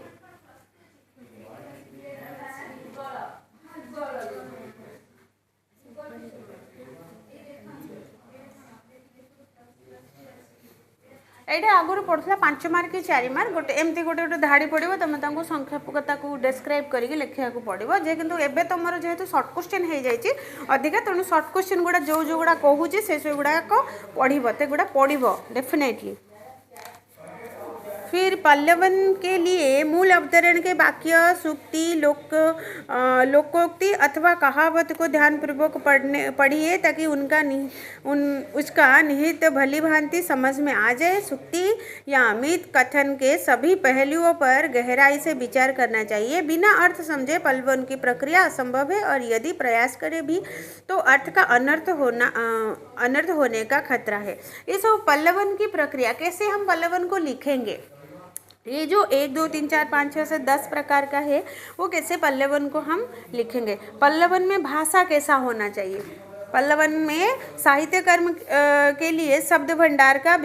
एटा आगुरी पढ़ुला 5 मार्क कि 4 मार्क, गोटे एमती गोटे गोटे धाड़ी पड़ो, तुम ताको संक्षेपकता को डिस्क्राइब करके लिखा पड़ो। जे किंतु एबे तुमर जेहेतु शॉर्ट क्वेश्चन हो जाए अधिका, तेणु शॉर्ट क्वेश्चन गुड़ा जो जो गुड़ा कहूँ से सब गुड़ाक पढ़ो, ते गुड़ा पढ़ो डेफिनेटली। फिर पल्लवन के लिए मूल अवतरण के वाक्य, सूक्ति, लोकोक्ति अथवा कहावत को ध्यानपूर्वक पढ़िए ताकि उसका निहित भली भांति समझ में आ जाए। सूक्ति या अमित कथन के सभी पहलुओं पर गहराई से विचार करना चाहिए। बिना अर्थ समझे पल्लवन की प्रक्रिया असंभव है और यदि प्रयास करे भी तो अर्थ का अनर्थ होने का खतरा है। ये सब पल्लवन की प्रक्रिया, कैसे हम पल्लवन को लिखेंगे ये जो 1 2 3 4 5 6 से 10 प्रकार का है, वो कैसे पल्लवन को हम लिखेंगे। पल्लवन में भाषा कैसा होना चाहिए। पल्लवन में साहित्य कर्म के लिए शब्द भंडार का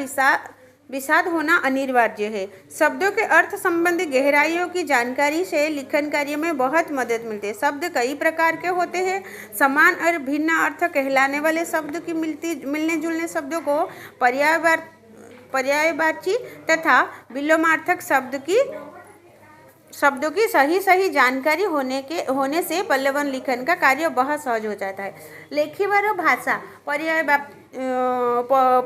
विशाद होना अनिवार्य है। शब्दों के अर्थ संबंधी गहराइयों की जानकारी से लिखन कार्य में बहुत मदद मिलती है। शब्द कई प्रकार के होते हैं। समान और भिन्न अर्थ कहलाने वाले शब्द की मिलने जुलने शब्दों को पर्यायवाची तथा विलोमार्थक शब्दों की सही जानकारी होने से पल्लवन लिखन का कार्य बहुत सहज हो जाता है। लेखिबार भाषा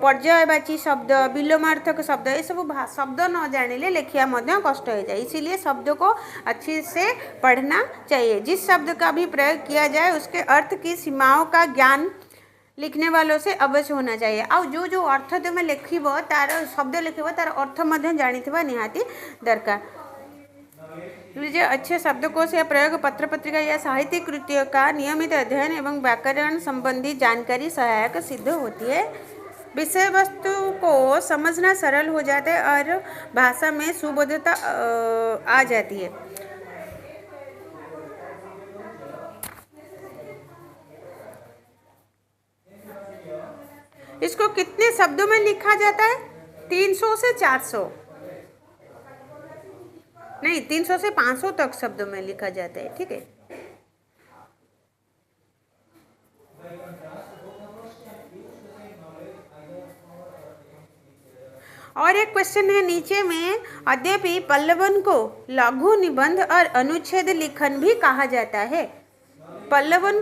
पर्यायवाची शब्द विलोमार्थक शब्द ये सब शब्द न जानिले लेखिया मध्य कष्ट हो जाए। इसीलिए शब्दों को अच्छे से पढ़ना चाहिए। जिस शब्द का भी प्रयोग किया जाए उसके अर्थ की सीमाओं का ज्ञान लिखने वालों से अवश्य होना चाहिए। और जो जो अर्थ तुम लिखब तार शब्द लिखब तार अर्थ मध्य जानिथिबा निहाती दरकार। लीजिए, अच्छे शब्दकोश या प्रयोग पत्र पत्रिका या साहित्यिक कृतियों का नियमित अध्ययन एवं व्याकरण संबंधी जानकारी सहायक सिद्ध होती है। विषय वस्तु को समझना सरल हो जाता है और भाषा में सुबोधता आ जाती है। इसको कितने शब्दों में लिखा जाता है? 300 से 400 नहीं, 300 से 500 तक शब्दों में लिखा जाता है। ठीक है। और एक क्वेश्चन है नीचे में, अद्यपि पल्लवन को लघु निबंध और अनुच्छेद लिखन भी कहा जाता है। पल्लवन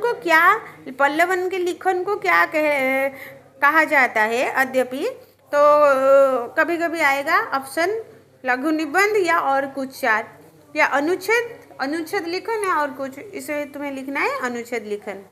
के लिखन को क्या कहा जाता है? अद्यपि तो कभी कभी आएगा ऑप्शन लघु निबंध या और कुछ चार, या अनुच्छेद लिखन है और कुछ, इसे तुम्हें लिखना है अनुच्छेद लिखन।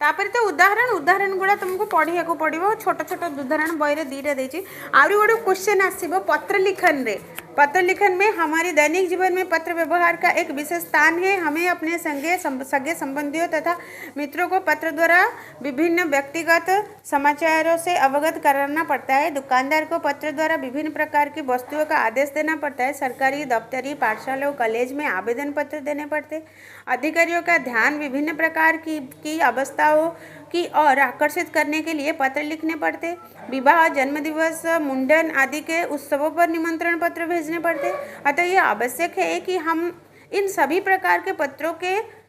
तापर तो उदाहरण गुड़ा तुमको पढ़िया को पड़ो। छोट छोट उदाहरण बही रे 2टा देछि। आउरी गोटे क्वेश्चन आसीबो पत्र लिखन रे। पत्र लिखन में हमारे दैनिक जीवन में पत्र व्यवहार का एक विशेष स्थान है। हमें अपने सगे संबंधियों तथा मित्रों को पत्र द्वारा विभिन्न व्यक्तिगत समाचारों से अवगत कराना पड़ता है। दुकानदार को पत्र द्वारा विभिन्न प्रकार की वस्तुओं का आदेश देना पड़ता है। सरकारी दफ्तरी पाठशाला कॉलेज में आवेदन पत्र देने पड़ते। अधिकारियों का ध्यान विभिन्न प्रकार की अवस्थाओं की ओर आकर्षित करने के लिए पत्र लिखने पड़ते। विवाह, जन्मदिवस, मुंडन आदि के उत्सवों पर निमंत्रण पत्र भेजने पड़ते। अतः यह आवश्यक है कि हम इन सभी प्रकार के पत्रों के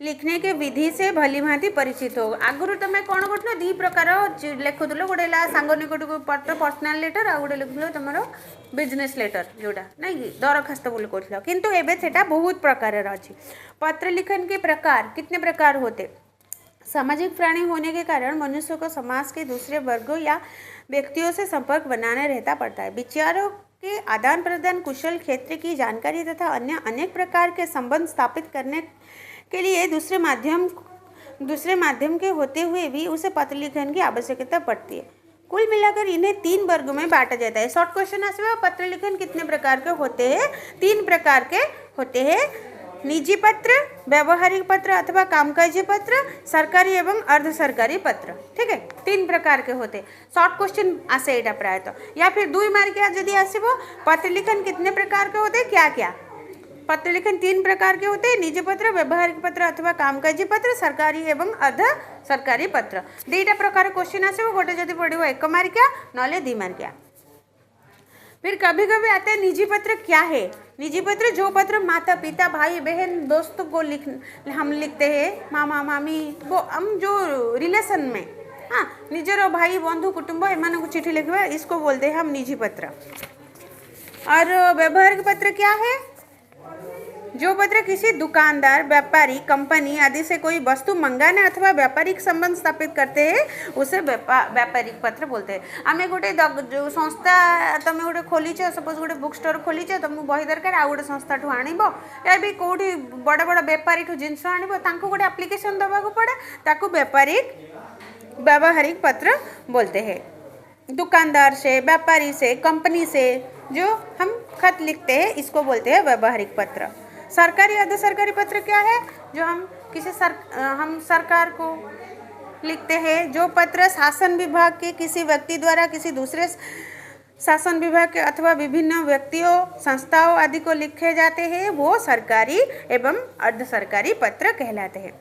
लिखने के विधि से भली भांति परिचित हो। आगुरी तुम कौन कर 2 प्रकार लिखुल, गोटे सांग निकट को पत्र पर्सनाल लेटर, आ गोटे लिखुल तुम बिजनेस लेटर जोड़ा नहीं दरखास्त बोल कर, किंतु एबे सेटा बहुत प्रकार अच्छी। पत्र लिखन के प्रकार कितने प्रकार होते? सामाजिक प्राणी होने के कारण मनुष्य को समाज के दूसरे वर्गों या व्यक्तियों से संपर्क बनाने रहता पड़ता है। विचारों के आदान प्रदान, कुशल क्षेत्र की जानकारी तथा अन्य अनेक प्रकार के संबंध स्थापित करने के लिए दूसरे माध्यम के होते हुए भी उसे पत्र लिखन की आवश्यकता पड़ती है। कुल मिलाकर इन्हें 3 वर्ग में बांटा जाता है। शॉर्ट क्वेश्चन आसवा, पत्र लिखन कितने प्रकार के होते हैं? 3 प्रकार के होते हैं। निजी पत्र, व्यवहारिक पत्र अथवा कामकाजी पत्र, सरकारी एवं अर्ध सरकारी पत्र। ठीक है, 3 प्रकार के होते। शॉर्ट क्वेश्चन आसे एटा प्रायतः, या फिर 2 मार्किया जदि आसीबो पत्र लिखन कितने प्रकार के होते क्या क्या? पत्र लिखन 3 प्रकार के होते हैं। निजी पत्र, व्यवहारिक पत्र अथवा कामकाजी पत्र, सरकारी एवं अर्ध सरकारी पत्र। 2टा प्रकार क्वेश्चन आसीबो, गोटे जदि पड़िबो 1 मार्किया नले 2 मार्किया। फिर कभी कभी आते हैं निजी पत्र क्या है? निजी पत्र जो पत्र माता पिता भाई बहन दोस्तों को हम लिखते हैं, मामा मामी वो हम जो रिलेशन में, हाँ निजर भाई बंधु कुटुंब एमान को चिट्ठी लिखवा, इसको बोलते हैं हम निजी पत्र। और व्यवहारिक पत्र क्या है? जो पत्र किसी दुकानदार, व्यापारी, कंपनी आदि से कोई वस्तु मंगाने अथवा व्यापारिक संबंध स्थापित करते हैं उसे व्यापारिक पत्र बोलते हैं। आम गोटे संस्था तुम गोटे खोलीच, सपोज गोटे बुक स्टोर खोलीच, तुम बही दरकार आ गोटे संस्था ठू आनब या भी कौटी बड़ बड़ व्यापारी ठू जिनस आनब तांको गोटे एप्लिकेशन देवा पड़े, ताकू व्यावहारिक पत्र बोलते हैं। दुकानदार से, व्यापारी से, कंपनी से जो हम खत लिखते हैं इसको बोलते हैं व्यावहारिक पत्र। सरकारी अर्ध सरकारी पत्र क्या है? जो हम हम सरकार को लिखते हैं। जो पत्र शासन विभाग के किसी व्यक्ति द्वारा किसी दूसरे शासन विभाग के अथवा विभिन्न व्यक्तियों संस्थाओं आदि को लिखे जाते हैं वो सरकारी एवं अर्ध सरकारी पत्र कहलाते हैं।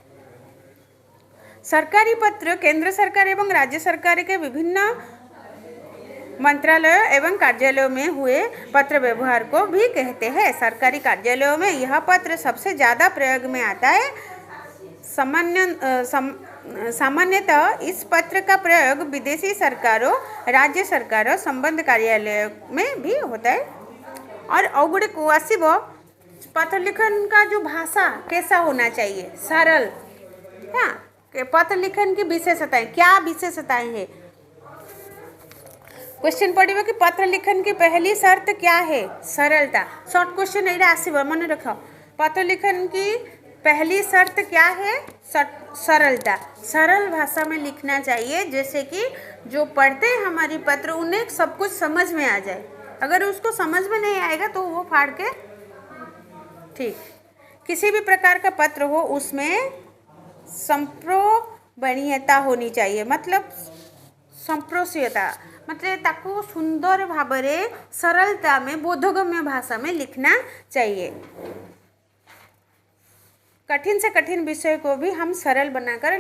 सरकारी पत्र केंद्र सरकार एवं राज्य सरकार के विभिन्न मंत्रालयों एवं कार्यालयों में हुए पत्र व्यवहार को भी कहते हैं। सरकारी कार्यालयों में यह पत्र सबसे ज़्यादा प्रयोग में आता है। सामान्यतः इस पत्र का प्रयोग विदेशी सरकारों, राज्य सरकारों, संबंध कार्यालयों में भी होता है। और अवगुड़े को आसिब पत्र लिखन का जो भाषा कैसा होना चाहिए, सरल। हाँ, पत्र लिखन की विशेषताएं, क्या विशेषताएं हैं? क्वेश्चन पड़िबो कि पत्र लिखन की पहली शर्त क्या है? सरलता। शॉर्ट क्वेश्चन एटा आसीबो, मन रखो। पत्र लिखन की पहली शर्त क्या है? सरलता। सरल भाषा में लिखना चाहिए, जैसे कि जो पढ़ते हैं हमारी पत्र उन्हें सब कुछ समझ में आ जाए। अगर उसको समझ में नहीं आएगा तो वो फाड़ के ठीक। किसी भी प्रकार का पत्र हो उसमें संप्रोबणीयता होनी चाहिए, मतलब संप्रोष्यता, मतलब ताको सुंदर भावरे सरलता में बोधगम्य भाषा में लिखना चाहिए। कठिन से कठिन विषय को भी हम सरल बनाकर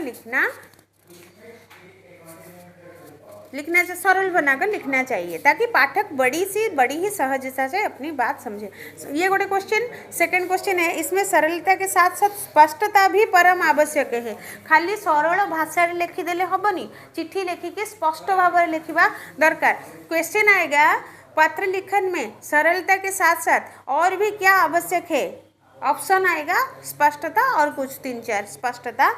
सरल बनाकर लिखना चाहिए, ताकि पाठक बड़ी ही सहजता से अपनी बात समझे। ये गोटे क्वेश्चन। सेकंड क्वेश्चन है, इसमें सरलता के साथ साथ स्पष्टता भी परम आवश्यक है। खाली सरल भाषा लिखिदेले हेनी, चिट्ठी लिखिके स्पष्ट भाव में लिखा दरकार। क्वेश्चन आएगा पत्र लिखन में सरलता के साथ साथ और भी क्या आवश्यक है? ऑप्शन आएगा स्पष्टता और कुछ 3-4 स्पष्टता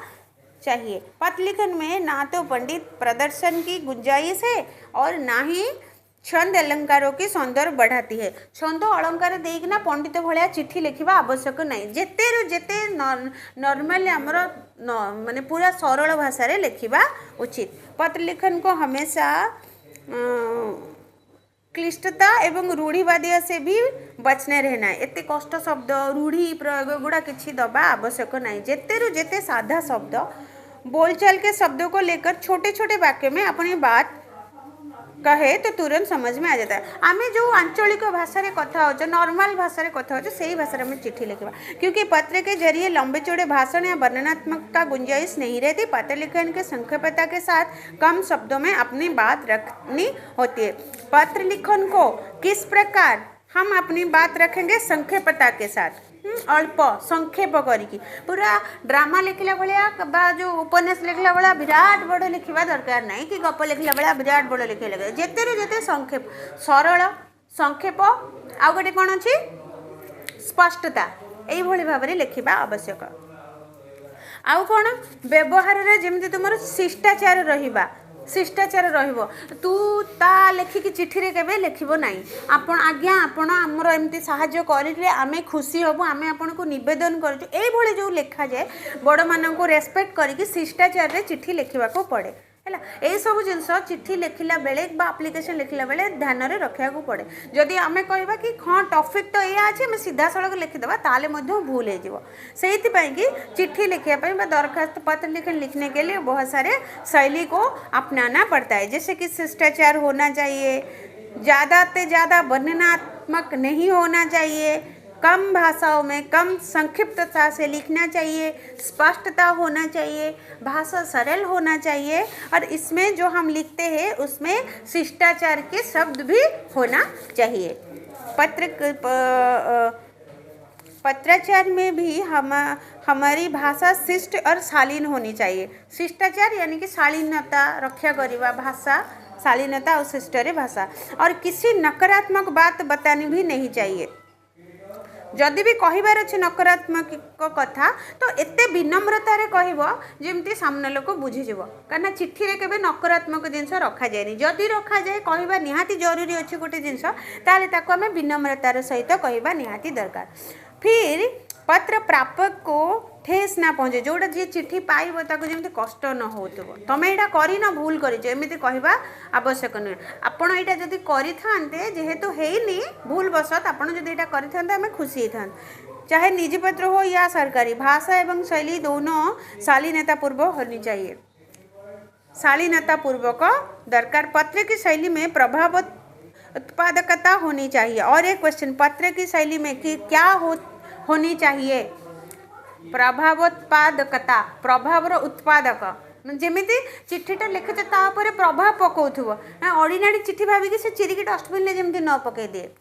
चाहिए। पत्र लिखन में ना तो पंडित प्रदर्शन की गुंजाइश है और ना ही छंद अलंकारों की सौंदर्य बढ़ाती है। छंद अलंकार देखना पंडित भाया चिट्ठी लिखा आवश्यक नहीं। जेते नॉर्मल आमर माने पूरा सरल भाषा रे लिखा उचित। पत्र लिखन को हमेशा क्लिष्टता एवं रूढ़िवादी से भी बचने रहना है। एते कष्ट शब्द, रूढ़ी प्रयोग गुड़ा किसी दबा आवश्यक नहीं। जेते साधा शब्द, बोलचाल के शब्दों को लेकर छोटे छोटे वाक्य में अपनी बात कहे तो तुरंत समझ में आ जाता है। आमे जो आंचलिक भाषा रे कथा हो, नॉर्मल भाषा रे कथा हो, सही भाषा में चिट्ठी लिखवा, क्योंकि पत्र के जरिए लंबे चौड़े भाषण या वर्णनात्मक का गुंजाइश नहीं रहती। पत्र लिखन के संक्षेपता के साथ कम शब्दों में अपनी बात रखनी होती है। पत्र लिखन को किस प्रकार हम अपनी बात रखेंगे? संक्षेपता के साथ, अल्प संक्षेप करिकी। पूरा ड्रामा लिखला भाया जो उपन्यास लिखला भाया विराट बड़ लिखा दरकार नहीं, कि गप लिखला भाया विराट बड़ लिखे लगे। जेते संक्षेप, सरल, संक्षेप, आउ गोटे कौन अच्छी स्पष्टता, यही भाव में लिखा आवश्यक। आउ कौन व्यवहार रे जेमती तुमर शिष्टाचार रहिबा, शिष्टाचार रहिबो। तू ता लेखिकी चिट्ठी रे केबे लिखिबो नाही। आपण आज्ञा आपण हमर एमती सहाय्य करिले आमे खुशी हबो, आमे आपण को निवेदन करजु, एई भली जो लिखा जाए बड़ मानन को रेस्पेक्ट करिकी शिष्टाचार रे चिट्ठी लिखिबा को पड़े। है यही सब जिनस चिट्ठी लिखला बेले बा एप्लिकेशन लिखला बेले ध्यान रे रखा पड़े। जदि आमे कहबा कि हाँ टॉपिक तो या अच्छे सीधा सड़क लिखिदेवा ताले भूल हो। से चिट्ठी लिखापी दरखास्त पत्र लिखने के लिए बहुत सारे शैली को अपनाना पड़ता है। जैसे कि शिष्टाचार होना चाहिए, ज़्यादा से ज़्यादा वर्णनात्मक नहीं होना चाहिए, कम भाषाओं में कम संक्षिप्तता से लिखना चाहिए, स्पष्टता होना चाहिए, भाषा सरल होना चाहिए, और इसमें जो हम लिखते हैं उसमें शिष्टाचार के शब्द भी होना चाहिए। पत्राचार में भी हमारी भाषा शिष्ट और शालीन होनी चाहिए। शिष्टाचार यानी कि शालीनता रक्षा करवा, भाषा शालीनता और शिष्ट भाषा, और किसी नकारात्मक बात बतानी भी नहीं चाहिए। जदि भी कहबार अच्छे नकारात्मक कथा तो एते विनम्रता रे कहबो जेमती सामने लोक बुझीज, कहीं चिट्ठी रे केबे नकारात्मक जिनस रखा जाए। जदि रखा जाए कहबा निहाती जरूरी अच्छे गोटे जिनस, ताले ताको आमे विनम्रतार सहित कहबा निहाती दरकार। फिर पत्र प्रापक को ठेस ना पहुँचे, जोटा जी चिट्ठी पाइब ताको जेमती कष्ट न होतबो, तमे एटा करिन भूल करिछ एमिति कहबा आवश्यक नुहे। आपण एटा जदि करिथान्ते जेहेतु हेइनी भूल बसत आपण जदि एटा करिथान्ते आमे खुशी हेथान। चाहे निजी पत्र हो या सरकारी, भाषा एवं शैली दोनों शालीनता पूर्वक होनी चाहिए, शालीनता पूर्वक दरकार। पत्र की शैली में उत्पादकता होनी चाहिए। और एक क्वेश्चन, पत्र की शैली में कि क्या होनी चाहिए? प्रभावोत्पादकता, प्रभावर उत्पादक, जमीती चिठीटा लिखुचे तापर प्रभाव पकाउथुव, ऑर्डिनरी चिठी भाविकी से चिरिकी डस्टबिन में जमी न पकई दिए।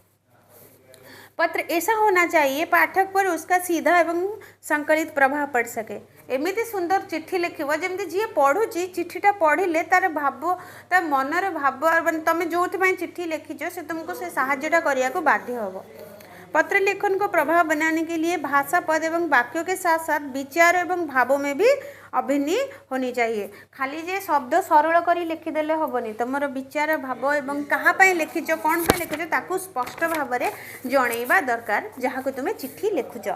पत्र ऐसा होना चाहिए पाठक पर उसका सीधा एवं संकलित प्रभाव पड़ सके। एमती सुंदर चिट्ठी लिखिव जमी जी पढ़ुची चिठीटा पढ़िले तार भाव तार मनर भाव तुम जो चिट्ठी लिखिच से तुमको से साहाय्यटा करने को बाध्य हम। पत्र लेखन को प्रभाव बनाने के लिए भाषा, पद एवं वाक्यों के साथ साथ विचार एवं भावों में भी अभिनय होनी चाहिए। खाली जे शब्द सरल करी लिखिदेले हेनी, तुम विचार भाव एवं कहाँ लिखिच कौन पर लिखिच ताकू स्पष्ट भाव में जनइबा दरकार जहाँ को तुम्हें चिट्ठी लिखुच।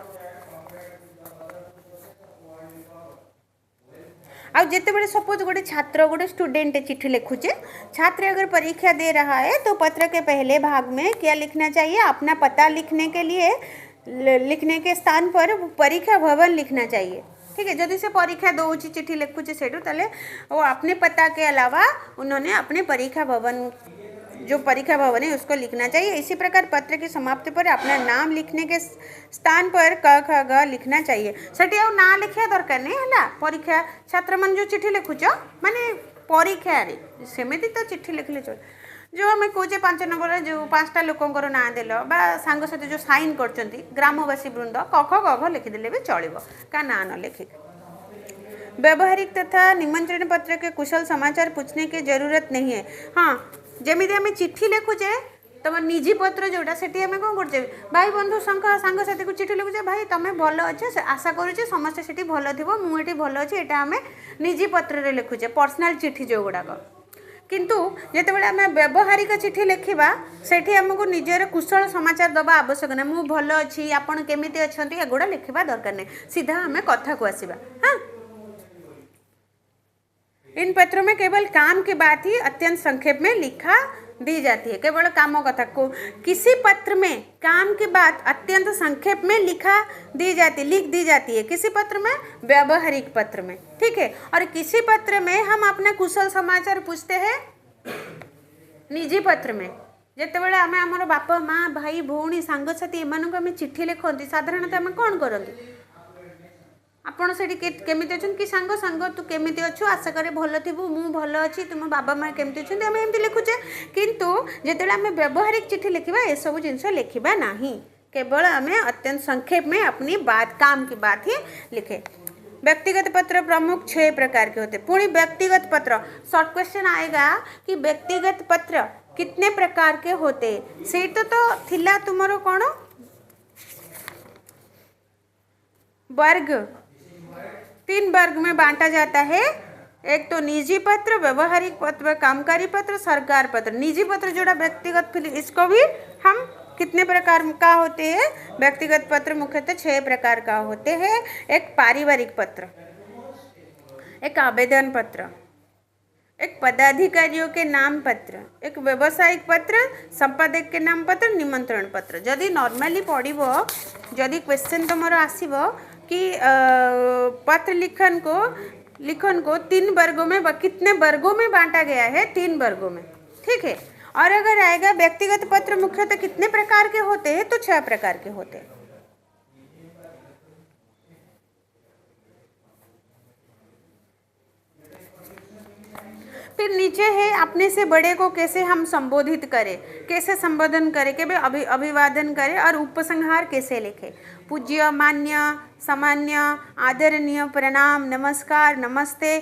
आउ जिते बड़े सपोज गोटे छात्र गोटे स्टूडेंट चिट्ठी लिखुचे, छात्र अगर परीक्षा दे रहा है तो पत्र के पहले भाग में क्या लिखना चाहिए? अपना पता लिखने के लिए लिखने के स्थान पर परीक्षा भवन लिखना चाहिए। ठीक है, जदि से परीक्षा दौची चिट्ठी लिखुचे सेठू ताले वो अपने पता के अलावा उन्होंने अपने परीक्षा भवन जो परीक्षा भवन है उसको लिखना चाहिए। इसी प्रकार पत्र की समाप्ति पर अपना नाम लिखने के स्थान पर क ख ग लिखना चाहिए। सेठी आ ना लिखा दरकार नहीं है। परीक्षा छात्र मन जो चिट्ठी लिखुच माने परीक्षा रे सेमिति तो चिट्ठी लिखले चल जो आम कहे 5 नंबर जो 5टा लोकंर ना देल बा सांग साथी जो साइन कर ग्रामवासी वृंद क ख ग घ लिखिदेले भी चलिबो का ना न लिखिक। व्यवहारिक तथा निमंत्रण पत्र के कुशल समाचार पूछने की जरूरत नहीं है। हाँ, जमी आम चिट्ठी लिखुचे तुम निजी पत्र जोटा से आम कौन कर भाई बंधु सांग साथी को चिट्ठी लिखुचे भाई तुम भल अच्छे आशा करुचे समस्ते से भल थी मुझे भल अच्छे यहाँ आम निजी पत्र लिखुचे पर्सनाल चिट्ठी जो गुड़ाक। किंतु जितेबाला आम व्यवहारिक चिट्ठी लिखा से आमको निजर कुशल समाचार दबा आवश्यक ना मु भल अच्छी आपड़ केमी अच्छा एगुड़ा लिखा दरकार नहीं, सीधा आम कथा को आसवा। हाँ, इन पत्रों में केवल काम की बात ही अत्यंत संक्षेप में लिखा दी जाती है। केवल कामों कथा को किसी पत्र में काम की बात अत्यंत संक्षेप में लिख दी जाती है। किसी पत्र में? व्यवहारिक पत्र में। ठीक है, और किसी पत्र में हम अपना कुशल समाचार पूछते हैं निजी पत्र में। जितेबाला आम आमर बापा माँ भाई भौणी सांगसाथी एमानक आम चिट्ठी लिखती साधारणतः आम कौन करती आपण से केमी अच्छा कि सांग सांग तू केमी अच्छु आशा करे भल थी मु भल अच्छी तुम बाबा माँ केमी अच्छा आम एमती लिखुचे। किंतु जिते आम व्यवहारिक चिट्ठी लिखा ये सब जिनस लिखा ना, केवल आम अत्यंत संक्षेप में अपनी बात काम की बात ही लिखे। व्यक्तिगत पत्र प्रमुख 6 प्रकार के होते। पुणी व्यक्तिगत पत्र शॉर्ट क्वेश्चन आएगा कि व्यक्तिगत पत्र कितने प्रकार के होते। से तो थिला तुमरो कौन वर्ग 3 वर्ग में बांटा जाता है। एक तो निजी पत्र, व्यवहारिक पत्र, कामकारी पत्र, सरकार पत्र। निजी पत्र जोड़ा व्यक्तिगत इसको भी हम कितने प्रकार का होते हैं? व्यक्तिगत पत्र मुख्यतः 6 प्रकार का होते हैं। एक पारिवारिक पत्र, एक आवेदन पत्र, एक पदाधिकारियों के नाम पत्र, एक व्यवसायिक पत्र, संपादक के नाम पत्र, निमंत्रण पत्र। जदि नॉर्मली पढ़िबो जदि क्वेश्चन तुम आसीबो कि पत्र लिखन को 3 वर्गों में कितने वर्गों में बांटा गया है? 3 वर्गों में। ठीक है, और अगर आएगा व्यक्तिगत पत्र मुख्यतः कितने प्रकार के होते हैं तो 6 प्रकार के होते हैं। फिर नीचे है अपने से बड़े को कैसे हम संबोधित करें, कैसे संबोधन करें, के अभिवादन करें और उपसंहार कैसे लिखें। पूज्य, मान्य, सामान्य, आदरणीय, प्रणाम, नमस्कार, नमस्ते,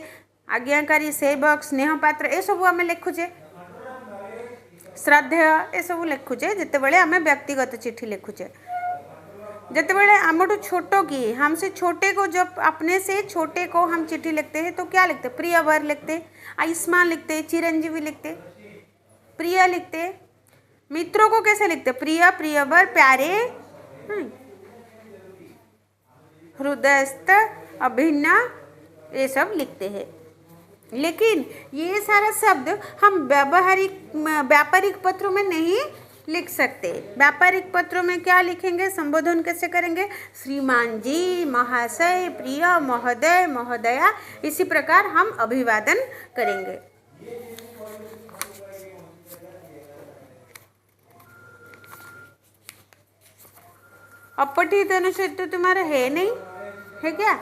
आज्ञाकारी, सेवक, स्नेहपात्र ये सब आम लिखुचे। श्रद्धेय ये सब लिखुचे जितेबाला आम व्यक्तिगत चिट्ठी लिखुचे। जितेबाला आमठू छोटो की हमसे छोटे को जब अपने से छोटे को हम चिट्ठी लिखते हैं तो क्या लिखते? प्रियवर लिखते, आयुष्मान लिखते, चिरंजीवी लिखते, प्रिय लिखते। मित्रों को कैसे लिखते? प्रिय, प्रियवर, प्यारे, हृदयस्थ, अभिन्न ये सब लिखते हैं। लेकिन ये सारा शब्द हम व्यापारिक पत्रों में नहीं लिख सकते। व्यापारिक पत्रों में क्या लिखेंगे? संबोधन कैसे करेंगे? श्रीमान जी, महाशय, प्रिय, महोदय, महोदया, इसी प्रकार हम अभिवादन करेंगे। अपठित अनुच्छेद तो तुम्हारा है नहीं, है क्या?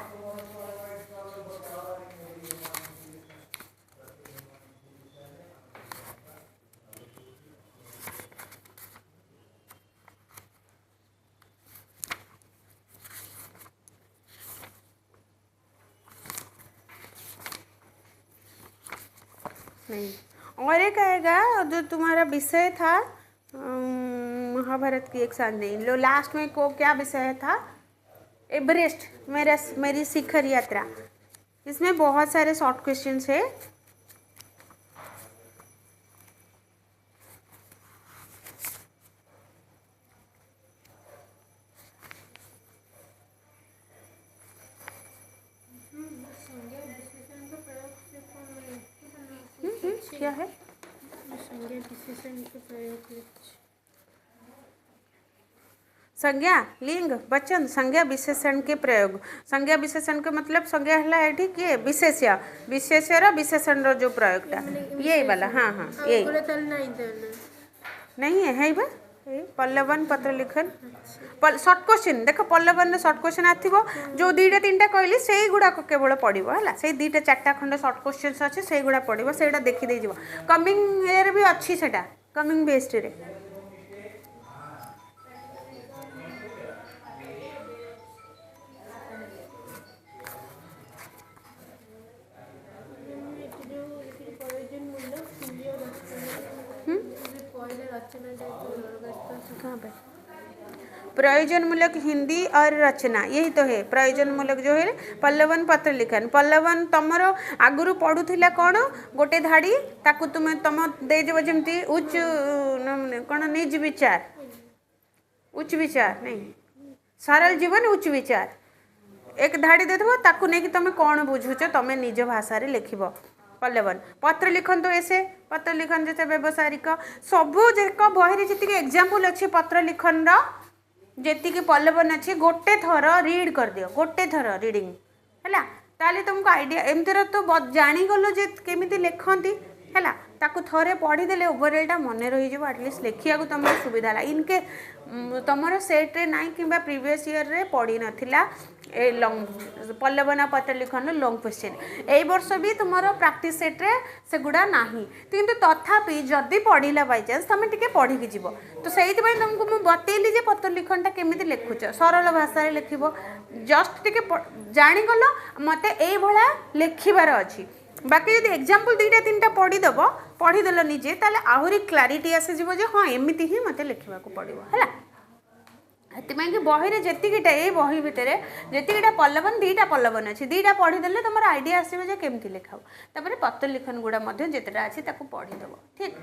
नहीं। और एक आएगा जो तुम्हारा विषय था महाभारत की एक साथ नहीं लो, लास्ट में को क्या विषय था? एवरेस्ट, मेरी शिखर यात्रा। इसमें बहुत सारे शॉर्ट क्वेश्चंस है। क्या है? संज्ञा, लिंग, वचन, संज्ञा विशेषण के प्रयोग। संज्ञा विशेषण के मतलब संज्ञा है ठीक है, विशेष्य, विशेष्यर विशेषण रो जो प्रयोगटा यही वाला। हाँ हाँ यही नहीं है बा पल्लवन पत्र लिखन शॉर्ट क्वेश्चन देख पल्लवन शॉर्ट क्वेश्चन आथिबो जो दुईटा तीनटा कहली से गुड़ा केवल पड़ो है से दुईटा चार्टा खंड शॉर्ट क्वेश्चन अच्छे से गुड़ा पड़ो से देखी दे कमिंग ईयर भी अच्छी से कमिंग बेस्ट रे प्रयोजन मूलक हिंदी और रचना यही तो है। प्रयोजन मूलक जो है पल्लवन पत्र लिखन पल्लवन तुमर आगुरी पढ़ुला कौन गोटे धाड़ी ताकू तुम तुम देदेव जमी उच्च कौन निज विचार उच्च विचार नहीं सरल जीवन उच्च विचार एक धाड़ी देव ताकू नहीं कि तुम कौन बुझुच तुम निज भाषा लिखब पल्लवन पत्र लिखन तो ऐसे पत्र लिखन जैसे व्यवसायिक सबू जक बही जी एग्जाम्पल अच्छे पत्र लिखन जी पल्लवन अच्छे गोटे थर रीड कर दियो गोटे थर रीडिंग है ताले तुमको आइडिया एमती तो जानीगल जे केमी लिखती है ताकू थरे पढ़ीदे ओवरअलटा मन रही आटलिस्ट लिखा तुम सुविधा है इनके तुम सेट्रे ना कि प्रीवियस ईयर रे पढ़ी नाला ए लंग पल्लवन पत्र लिखन लंग क्वेश्चन ए वर्ष भी तुम प्राक्टिस सेट्रे से गुड़ा ना किंतु तथापि जदि पढ़ला बाई चान्स तुम टे पढ़ी जीव तो से तुमको मुझे बतैली जे पत्र लिखनटा केमी लिखुच सरल भाषा लिख जस्ट टे जागल मत ये लिखबार अच्छी बाकी जब एग्जाम्पल दुईटा तीन पढ़ीदेव पढ़ीदेल निजे ताले आहरी क्लारिटी आसीज हाँ एमती ही मत लिखा पड़ो है कि बही जीटा ये बही भितर जीटा पल्लवन दुईटा पल्लवन अच्छी दुईटा पढ़ीदे तुम आइडिया आसो केमती लिखा तापर पत्र लिखन गुड़ा जितेटा अच्छी पढ़ीदेव ठीक।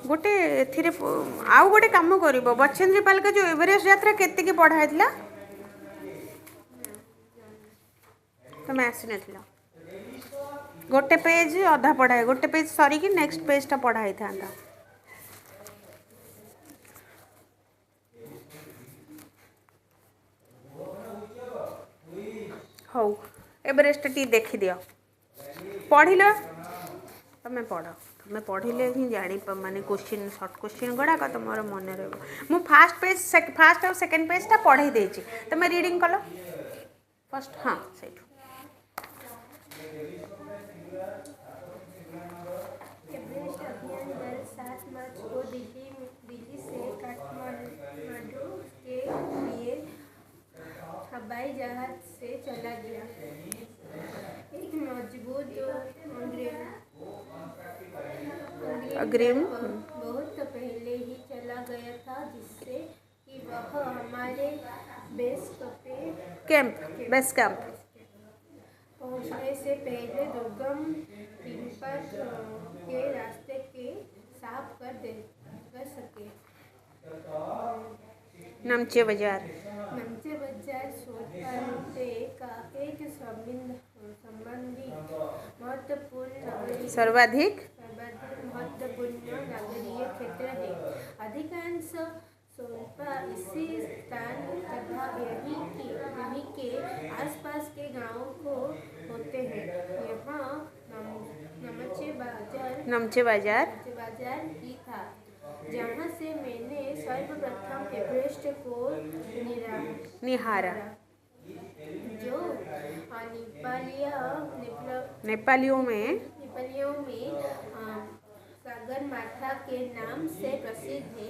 गोटे एथिरे आउ गोटे काम कर बचेंद्री पालिका जो एवरेस्ट यात्रा केते पढ़ाई तुम आसी न गोटे पेज अधा पढ़ाए गोटे पेज सरिकी नेक्स्ट पेजटा पढ़ाई था हौ एवरेस्ट टी देखी दियो पढ़ लो तुम पढ़ तुम पढ़ले ही जानी माने क्वेश्चन शॉर्ट क्वेश्चन गुड़ाक तुम मन रु फास्ट और सेकेंड पेजटा पढ़ाई देची तुम रीडिंग कल फर्स्ट हाँ से एवरेस्ट अभियान दल 7 मार्च को दिल्ली से काठमांडू के लिए हवाई जहाज से चला गया। एक मजबूत अग्रिम बहुत पहले ही चला गया था जिससे कि वह हमारे बेस कैंप पहुंचने से पहले दुर्गम हिमपात के रास्ते के साफ कर सके। नमचे बाजार सोनपाते का एक संबंधी महत्वपूर्ण सर्वाधिक महत्वपूर्ण नगरीय क्षेत्र है। अधिकांश सोनपा इसी स्थान तथा यहीं के आसपास के गांवों को होते हैं। यहाँ नमचे बाजार बाजार ही था, जहाँ से मैंने सर्वप्रथम एवरेस्ट को निहारा। जो नेपालियों में सगरमाथा के नाम से प्रसिद्ध है।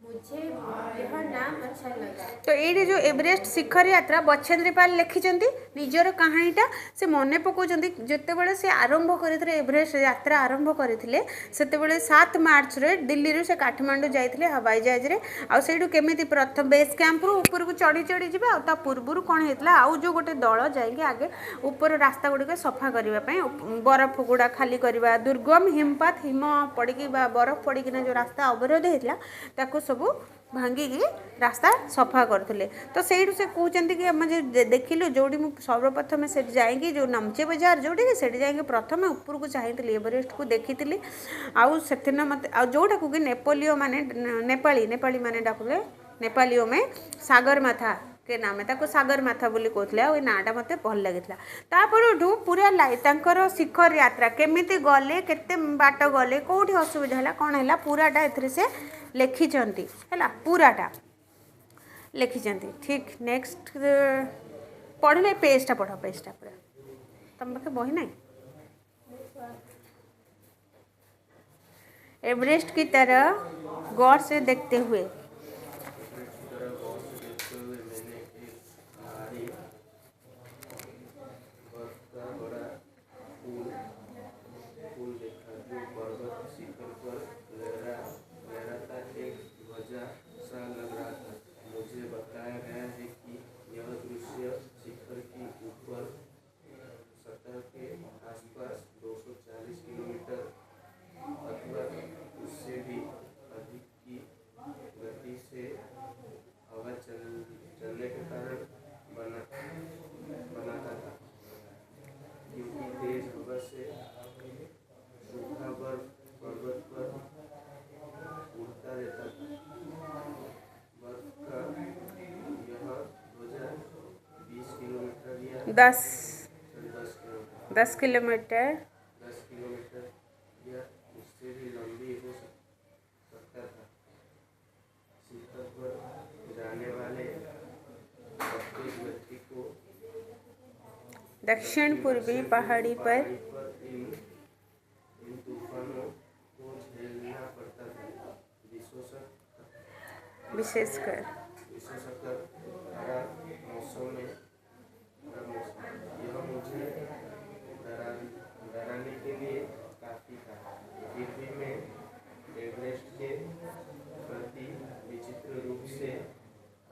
मुझे यह नाम अच्छा लगा। तो ये जो एवरेस्ट शिखर यात्रा बछेन्द्री पाल लिखिं निजर कहानीटा से मन पकाउं जितेबाला से आरंभ करते एवरेस्ट यात्रा आरंभ करते से 7 मार्च रे दिल्ली से काठमांडू जाते हवाई जहाज आठू केमी प्रथम बेस कैंप रु ऊपर को चढ़ी चढ़ी जी आ पूर्वर कौन होता आउ जो गोटे दल जाइए आगे ऊपर रास्ता गुड़िक सफा करने बरफ गुड़ा खाली करवा दुर्गम हिमपात हिम पड़ी बरफ पड़ीना जो रास्ता अवरोध होता सबू भांगिकी रास्ता सफा करते तो सही से कहते कि आम जो देखिलु जो सर्वप्रथम से जाएंगे जो नमचे बाजार जोटी से जाएंगे प्रथम ऊपर को चाहिए एवरेस्ट को देखी आउ से मत जोटा कि नेपोलियो माने नेपाली माने डाकुले नेपालियों में सागरमाथा के नाम है सागरमाथा बोली कहते आ नाटा मत भल लगी तापर पूरा लाइटर शिखर यात्रा केमिति गले केते बाट गले कौटी असुविधा है कौन है पूराटा ए से लिखिंट है पूराटा लिखिंट ठीक नेक्स्ट पढ़ले पेजटा पढ़ पेजटा पूरा तुम पाखे बही ना एवरेस्ट की तरह गौर से देखते हुए दस किलोमीटर या उससे भी लंबी हो सकता था। शिखर पर जाने वाले प्रत्येक व्यक्ति को दक्षिण पूर्वी पहाड़ी पर इन तूफानों को झेलना पड़ता था। विशेषकर खराब मौसम में यह मुझे डराने के लिए काफ़ी था। फिर भी मैं एवरेस्ट के प्रति विचित्र रूप से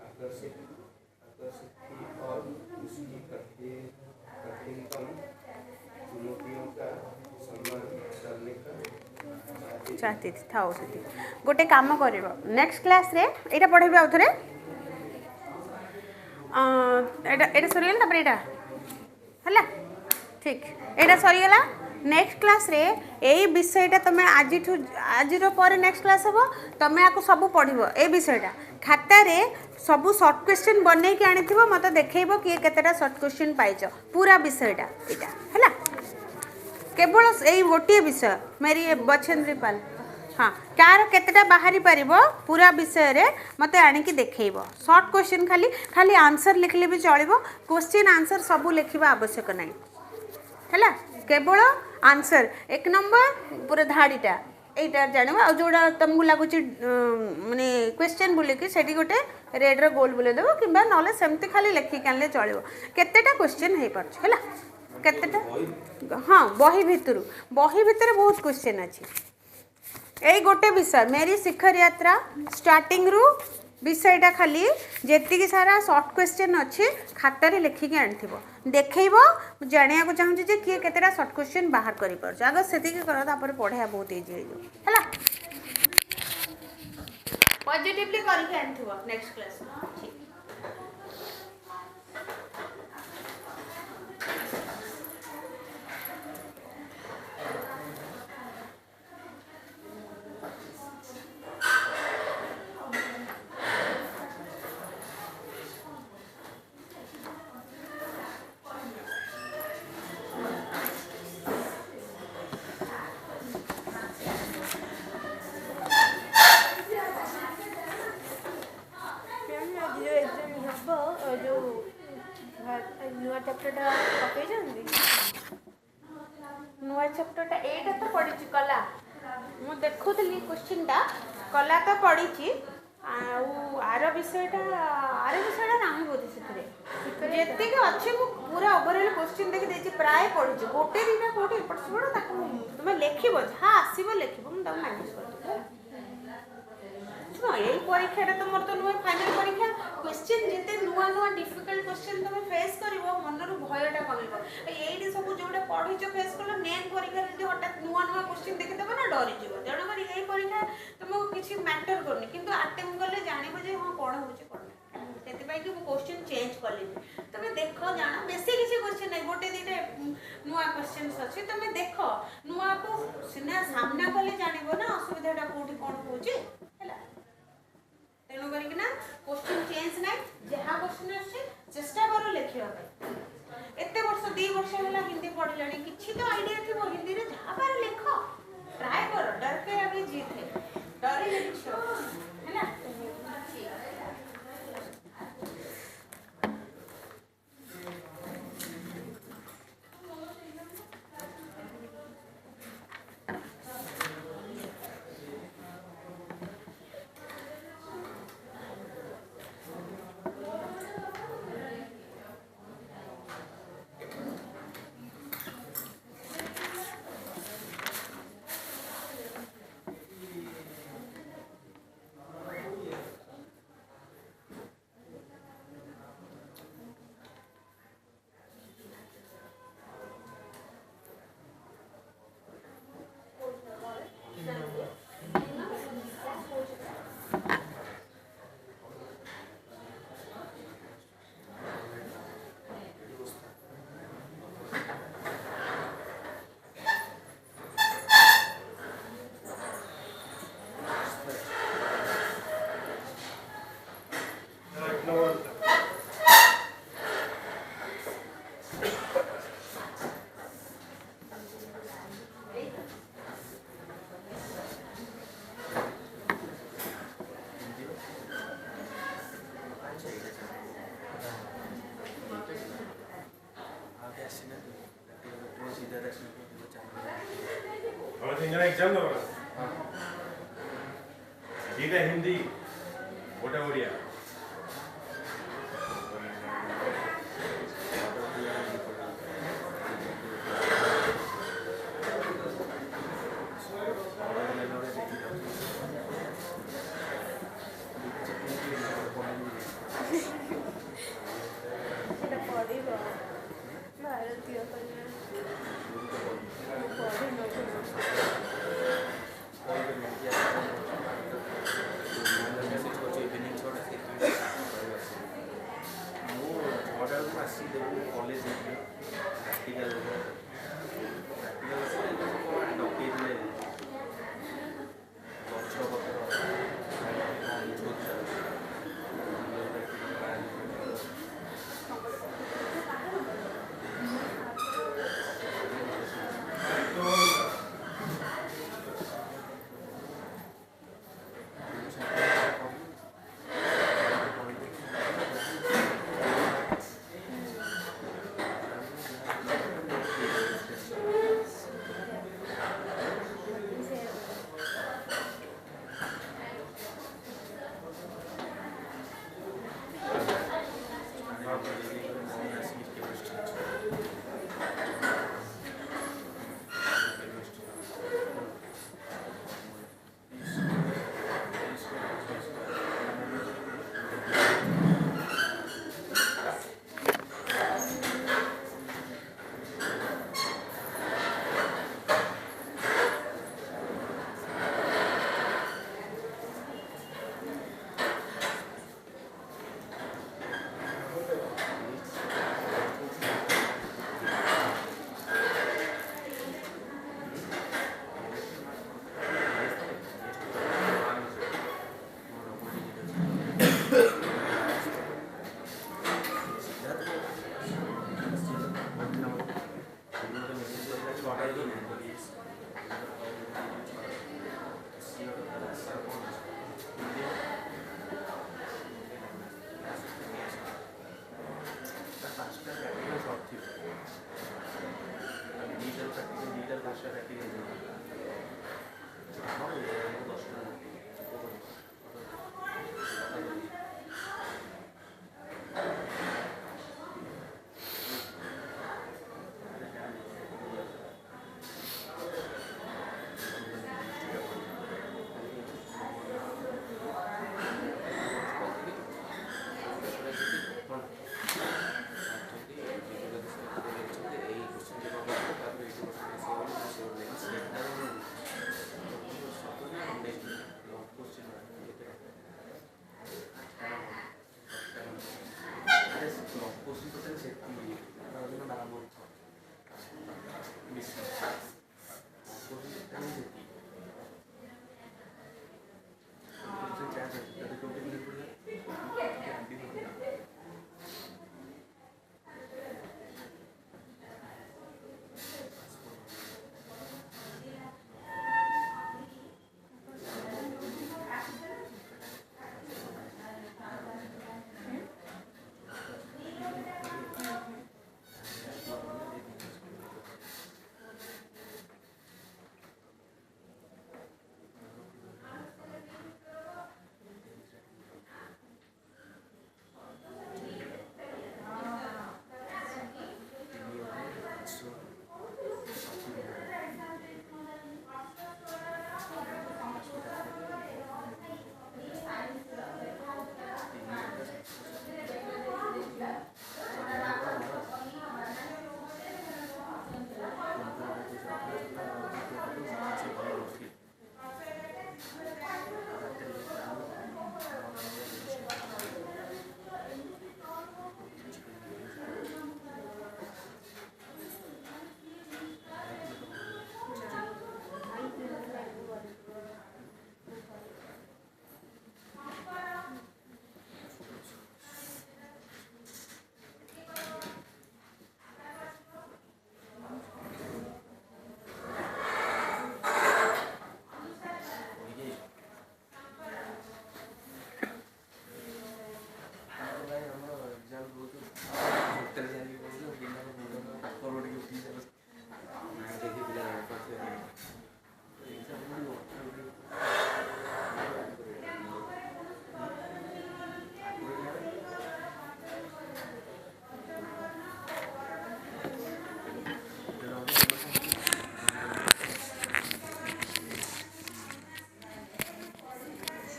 आकर्षित थी और उसकी कठिनतम चुनौतियों का सम्मान करने का चाहती थी था गोटे काम कर नेक्स्ट क्लास रे एटा पढ़ेबे आउ थरे एटा सरीगला तपर एटा हला ठीक एटा सरीगला नेक्स्ट क्लास रे एई विषयटा तमे आजिर पर नेक्स्ट क्लास हेबो तमे आको सब पढ़िबो ए विषयटा खाता रे सब शॉर्ट क्वेश्चन बनै के आनिथिबो मते देखैबो कि केतेटा शॉर्ट क्वेश्चन पाइचो पूरा विषयटा एटा हला केवल यही गोटे विषय मेरी बछेन्द्री पाल हाँ कार केतेटा बाहरी पारिबो पूरा विषय रे मते आनिकी देखैबो शॉर्ट क्वेश्चन खाली खाली आंसर लिखले भी चलिबो क्वेश्चन आंसर सब लिखिबा आवश्यक नाही हैला केवल आंसर एक नंबर पूरा धाड़ीटा एटा जानिबो आ जोडा तुमको लागुची माने क्वेश्चन बोले कि सेठी गोटे रेड रो गोल बोले देबो किबा नले सेमती खाली लिखि कानले चलिबो केतेटा क्वेश्चन हे परछ हैला केतेटा हाँ बही भितर बहुत क्वेश्चन अच्छी यही गोटे विषय मेरी शिखर यात्रा स्टार्टिंग रु विषयटा खाली जी सारा शॉर्ट क्वेश्चन अच्छी खातार लिखिकी आनिथिबो देखैबो जानिया को चाहूँ जे किए केतेटा शॉर्ट क्वेश्चन बाहर करि परछ आगे सेतिकी कर तापर पढ़ा बहुत इजी हो हैला पॉजिटिवली करके आनिथिबो नेक्स्ट क्लास ठीक चैप्टरटा एटा तो पढ़ी कला मु देखुली क्वेश्चनटा कला तो पढ़ी आर विषयटा नहीं बोधे से जी अच्छे मु पूरा ओवरऑल क्वेश्चन देखी देछि प्राय पढ़ी गोटे दिना कोठी एपट सेपट तुम लिख जहाँ आसो लिख मुझे मैनेज कर यही परीक्षा तो मोर तो नुआ फाइनल परीक्षा क्वेश्चन जिते नुआ नुआ डिफिकल्ट क्वेश्चन तुम फेस कर मनर भयटा कम ये सब जो पढ़ी फेस कर मेन परीक्षा जो हठात नुआ नुआ क्वेश्चन देखीदेव ना डरीज तेणुकर यही परीक्षा तुमको किसी मैटर करनी कि आटेम्प्ट कले जानव जे हाँ कौन हो से क्वेश्चन चेंज कली तुम देख जान बेसी किसी क्वेश्चन नहीं गोटे दीटे नुआ क्वेश्चन अच्छे तुम देख नुआ को सीना सामना कले जानव ना असुविधा कौटी कौन हो तेणु करना क्वेश्चन चेंज ना जहाँ क्वेश्चन आसे चेष्टा कर लिखा एत वर्ष 2 वर्ष है हिंदी पढ़ला कि तो आइडिया थी हिंदी में जहाँ बार लिख ट्राए कर डर के आगे जीत है डर है ना। एग्जाम दो हिंदी गोटे ओडिया